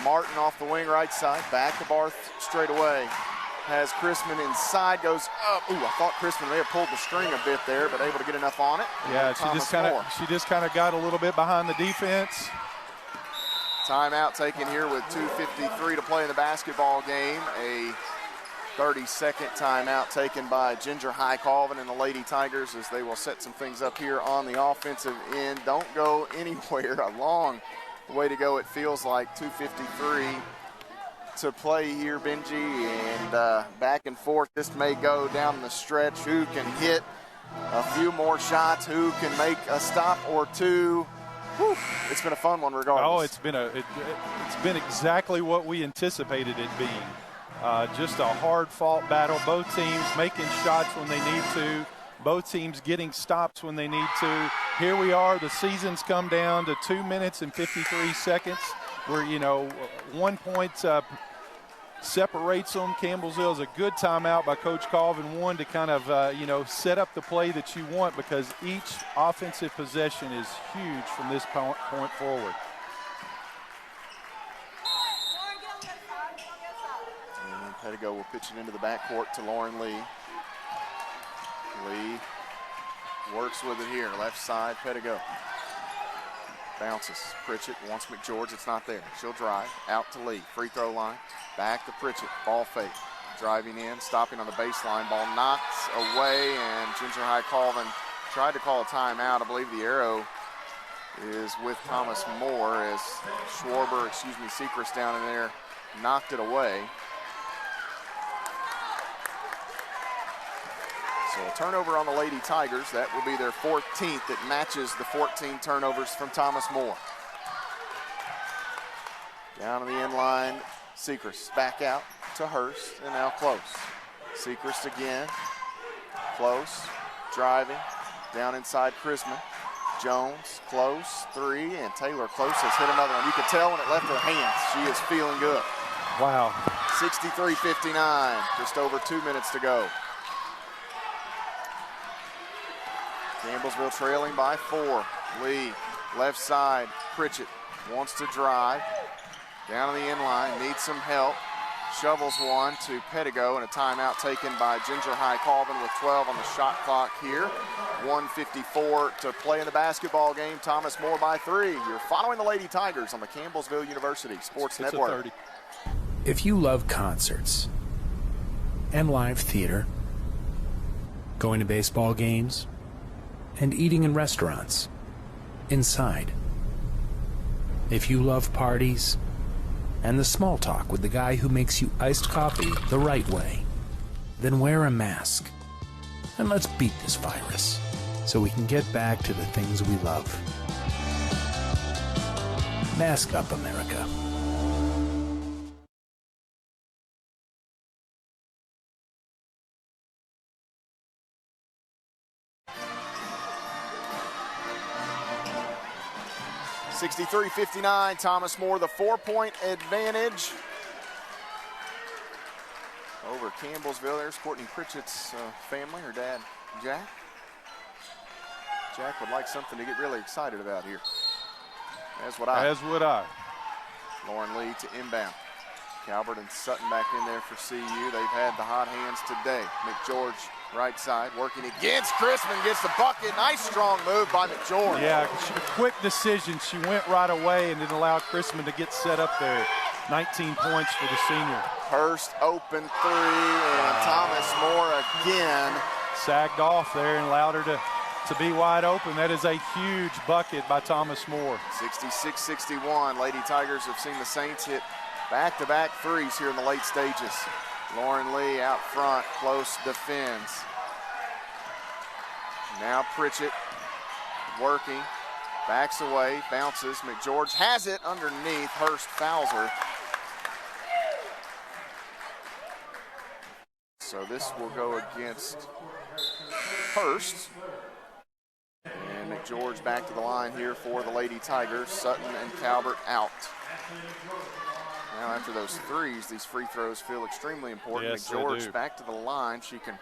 Martin off the wing right side. Back to Barth straight away. Has Chrisman inside, goes up. Ooh, I thought Chrisman may have pulled the string a bit there, but able to get enough on it. Yeah, she just kind of got a little bit behind the defense. Timeout taken here with 2:53 to play in the basketball game. A 30-second timeout taken by Ginger High Colvin and the Lady Tigers as they will set some things up here on the offensive end. Don't go anywhere. A long way to go, it feels like. 2:53 to play here, Benji, and back and forth. This may go down the stretch. Who can hit a few more shots? Who can make a stop or two? Whew. It's been a fun one regardless. Oh, it's been exactly what we anticipated it being. Just a hard-fought battle. Both teams making shots when they need to. Both teams getting stops when they need to. Here we are. The season's come down to 2 minutes and 53 seconds. We're, 1 point separates them. Campbellsville is a good timeout by Coach Colvin, one to kind of, set up the play that you want, because each offensive possession is huge from this point forward. And Pettigo will pitch it into the backcourt to Lauren Lee. Lee works with it here, left side, Pettigo. Bounces, Pritchett wants McGeorge, it's not there. She'll drive, out to Lee, free throw line, back to Pritchett, ball fake. Driving in, stopping on the baseline, ball knocks away, and Ginger High Colvin tried to call a timeout. I believe the arrow is with Thomas More as Sechrist down in there knocked it away. So a turnover on the Lady Tigers. That will be their 14th. It matches the 14 turnovers from Thomas More. Down to the end line, Sechrist back out to Hurst, and now Close. Sechrist again, Close, driving, down inside Chrisman. Jones, Close, three, and Taylor Close has hit another one. You could tell when it left her hands, she is feeling good. Wow. 63-59, just over 2 minutes to go. Campbellsville trailing by 4. Lee, left side, Pritchett wants to drive. Down on the end line, needs some help. Shovels one to Pettigo, and a timeout taken by Ginger High Colvin with 12 on the shot clock here. 1:54 to play in the basketball game. Thomas More by 3. You're following the Lady Tigers on the Campbellsville University Sports Network. If you love concerts and live theater, going to baseball games, and eating in restaurants, inside. If you love parties and the small talk with the guy who makes you iced coffee the right way, then wear a mask. And let's beat this virus so we can get back to the things we love. Mask up, America. (63-59), Thomas More, the 4-point advantage over Campbellsville. There's Courtney Pritchett's family, her dad, Jack. Jack would like something to get really excited about here. As would I. Lauren Lee to inbound. Calvert and Sutton back in there for CU. They've had the hot hands today. McGeorge right side working against Chrisman, gets the bucket. Nice strong move by McGeorge. Yeah, quick decision. She went right away and didn't allow Chrisman to get set up there. 19 points for the senior. Hurst open three, and Thomas More again. Sagged off there and allowed her to be wide open. That is a huge bucket by Thomas More. 66-61. Lady Tigers have seen the Saints hit back-to-back threes here in the late stages. Lauren Lee out front, Close defends. Now Pritchett working, backs away, bounces. McGeorge has it underneath. Hurst fouls her. So this will go against Hurst. And McGeorge back to the line here for the Lady Tigers. Sutton and Calvert out. Now after those threes, these free throws feel extremely important. Yes, McGeorge back to the line. She can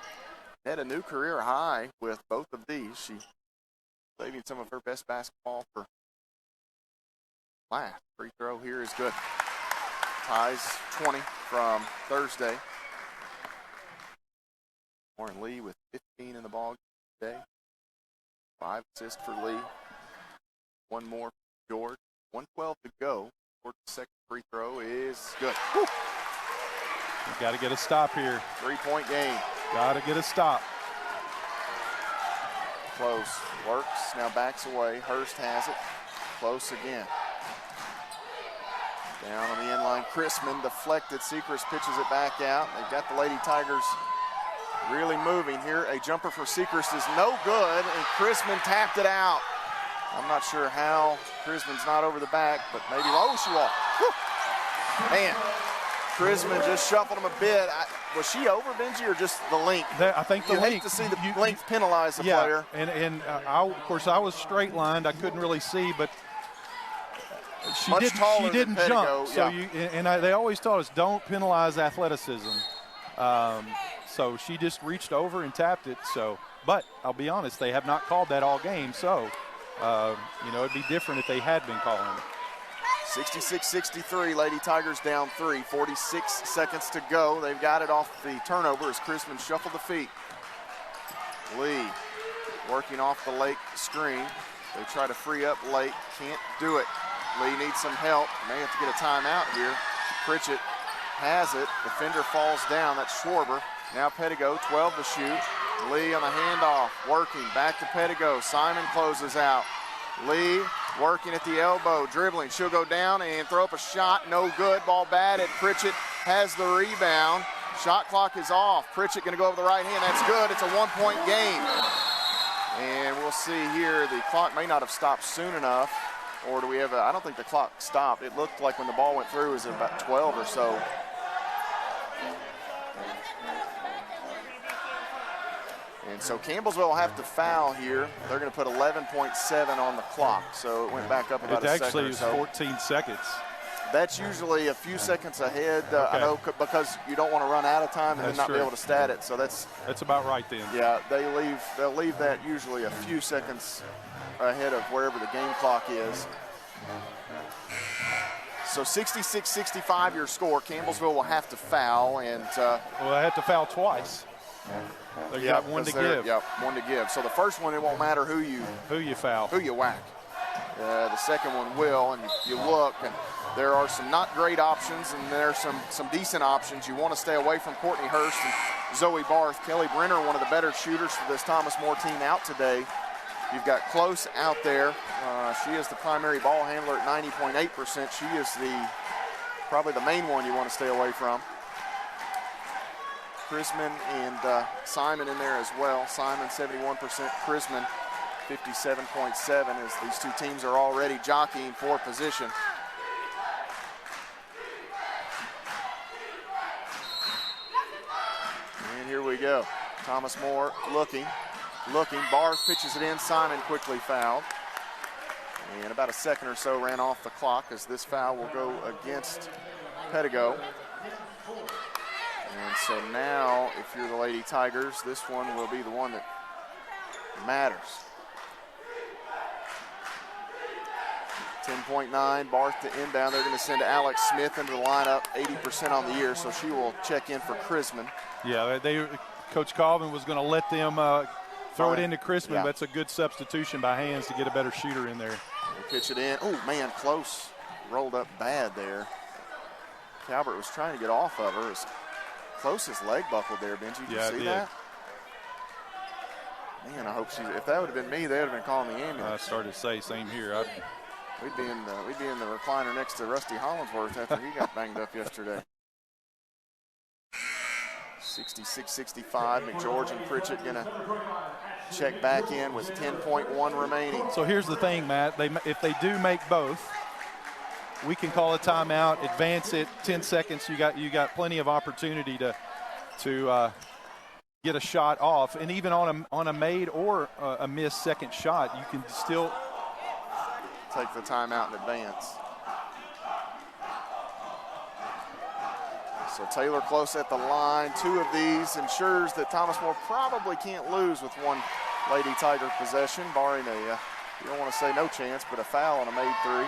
net a new career high with both of these. She's saving some of her best basketball for last. Free throw here is good. Ties 20 from Thursday. Lauren Lee with 15 in the ball today. 5 assists for Lee. One more for George. 1:12 to go. The second free throw is good. Woo. Got to get a stop here. 3-point game. Got to get a stop. Close works, now backs away. Hurst has it. Close again. Down on the end line, Chrisman deflected. Sechrist pitches it back out. They've got the Lady Tigers really moving here. A jumper for Sechrist is no good, and Chrisman tapped it out. I'm not sure how Chrisman's not over the back, but maybe, oh, she walked. Whew. Man, Chrisman just shuffled him a bit. Was she over, Benji, or just the length? I think the length. Hate to see the length penalize the player. And of course, I was straight lined. I couldn't really see, but She much taller She didn't than jump. Pettigo. So Yeah. they always taught us don't penalize athleticism. So she just reached over and tapped it. So, but I'll be honest, they have not called that all game. So, it'd be different if they had been calling it. 66-63, Lady Tigers down 3. 46 seconds to go. They've got it off the turnover as Chrisman shuffled the feet. Lee working off the Lake screen. They try to free up Lake. Can't do it. Lee needs some help. May have to get a timeout here. Pritchett has it. Defender falls down. That's Schwarber. Now Pettigo, 12 to shoot. Lee on the handoff, working. Back to Pettigo. Simon closes out. Lee working at the elbow, dribbling. She'll go down and throw up a shot. No good. Ball batted. Pritchett has the rebound. Shot clock is off. Pritchett going to go over the right hand. That's good. It's a 1-point game. And we'll see here. The clock may not have stopped soon enough. Or do we have I don't think the clock stopped. It looked like when the ball went through it was about 12 or so. And so Campbellsville will have to foul here. They're going to put 11.7 on the clock. So it went back up about a second or so. It actually is 14 seconds. That's usually a few seconds ahead. Okay. I know because you don't want to run out of time and then not be able to stat it. So that's about right then. Yeah, they'll leave that usually a few seconds ahead of wherever the game clock is. So 66-65 your score. Campbellsville will have to foul. And well, they have to foul twice. They got one to give. Yep, one to give. So the first one, it won't matter who you foul, who you whack. The second one will, and you look, and there are some not great options, and there are some decent options. You want to stay away from Courtney Hurst and Zoe Barth. Kelly Brenner, one of the better shooters for this Thomas More team, out today. You've got Close out there. She is the primary ball handler at 90.8%. She is probably the main one you want to stay away from. Chrisman and Simon in there as well. Simon 71%, Chrisman 57.7 as these two teams are already jockeying for position. And here we go. Thomas More looking. Barth pitches it in. Simon quickly fouled. And about a second or so ran off the clock as this foul will go against Pettigo. And so now, if you're the Lady Tigers, this one will be the one that matters. 10.9, Barth to inbound. They're going to send Alex Smith into the lineup, 80% on the year, so she will check in for Chrisman. Yeah, Coach Colvin was going to let them throw it into Chrisman. Yeah. That's a good substitution by Hands to get a better shooter in there. They pitch it in. Oh, man, Close rolled up bad there. Calvert was trying to get off of her. Close's leg buckled there, Benji. Did you see that? Man, I hope if that would have been me, they would have been calling the ambulance. I started to say, same here. We'd be in the recliner next to Rusty Hollinsworth after he got banged up yesterday. 66-65, McGeorge and Pritchett going to check back in with 10.1 remaining. So here's the thing, Matt. If they do make both, we can call a timeout, advance it 10 seconds. You got plenty of opportunity to get a shot off, and even on a made or a missed second shot, you can still take the timeout in advance. So Taylor Close at the line. Two of these ensures that Thomas More probably can't lose with one Lady Tiger possession, barring you don't want to say no chance, but a foul on a made three.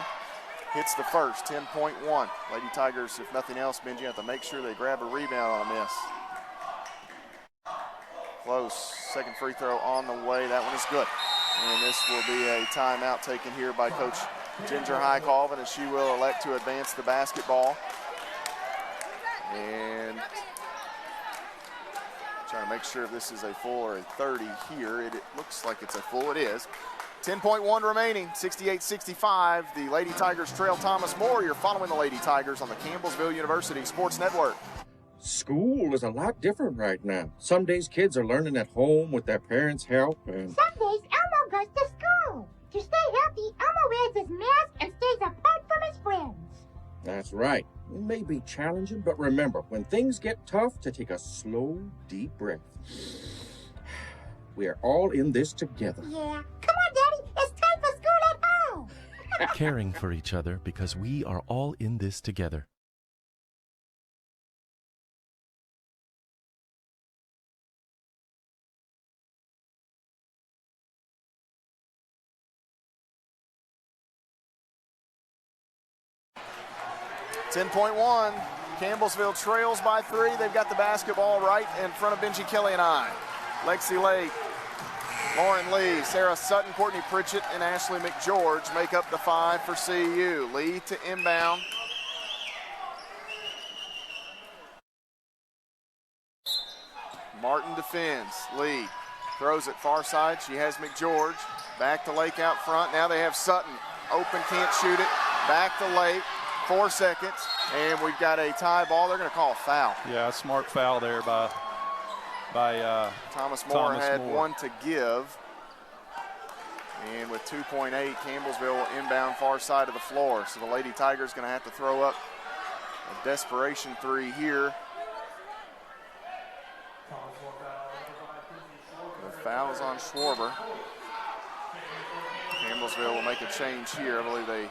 Hits the first, 10.1. Lady Tigers, if nothing else, Benji, have to make sure they grab a rebound on a miss. Close, second free throw on the way. That one is good. And this will be a timeout taken here by Coach Ginger Highcolvin, and she will elect to advance the basketball. And trying to make sure if this is a full or a 30 here. It looks like it's a full. It is. 10.1 remaining, 68-65. The Lady Tigers trail Thomas More. You're following the Lady Tigers on the Campbellsville University Sports Network. School is a lot different right now. Some days kids are learning at home with their parents' help, and some days Elmo goes to school. To stay healthy, Elmo wears his mask and stays apart from his friends. That's right. It may be challenging, but remember, when things get tough, to take a slow, deep breath. We are all in this together. Yeah. Come on, Daddy. It's time for school at home. Caring for each other because we are all in this together. .1. Campbellsville trails by 3. They've got the basketball right in front of Benji Kelly and I. Lexi Lake, Lauren Lee, Sarah Sutton, Courtney Pritchett, and Ashley McGeorge make up the 5 for CU. Lee to inbound. Martin defends. Lee throws it far side. She has McGeorge. Back to Lake out front. Now they have Sutton. Open, can't shoot it. Back to Lake. 4 seconds, and we've got a tie ball. They're going to call a foul. Yeah, a smart foul there by Thomas Moore had one to give. And with 2.8, Campbellsville will inbound far side of the floor. So the Lady Tigers going to have to throw up a desperation 3 here. The foul's on Schwarber. Campbellsville will make a change here. I believe they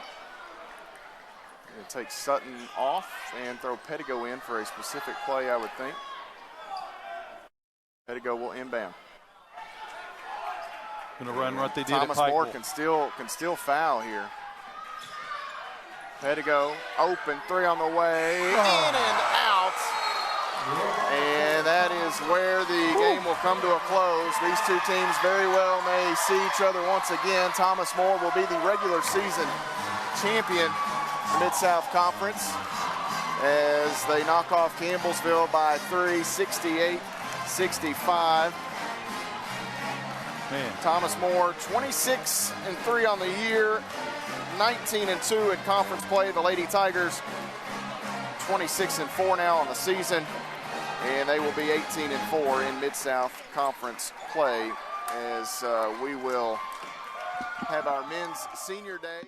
take Sutton off and throw Pettigo in for a specific play, I would think. Pettigo will inbound. Going to run what they did Thomas at Moore can still foul here. Pettigo open, 3 on the way, in and out. And that is where the game will come to a close. These two teams very well may see each other once again. Thomas Moore will be the regular season champion Mid-South Conference as they knock off Campbellsville by 3, 68-65. Thomas Moore, 26-3 on the year, 19-2 at conference play. The Lady Tigers, 26-4 now on the season, and they will be 18-4 in Mid-South Conference play as we will have our men's senior day.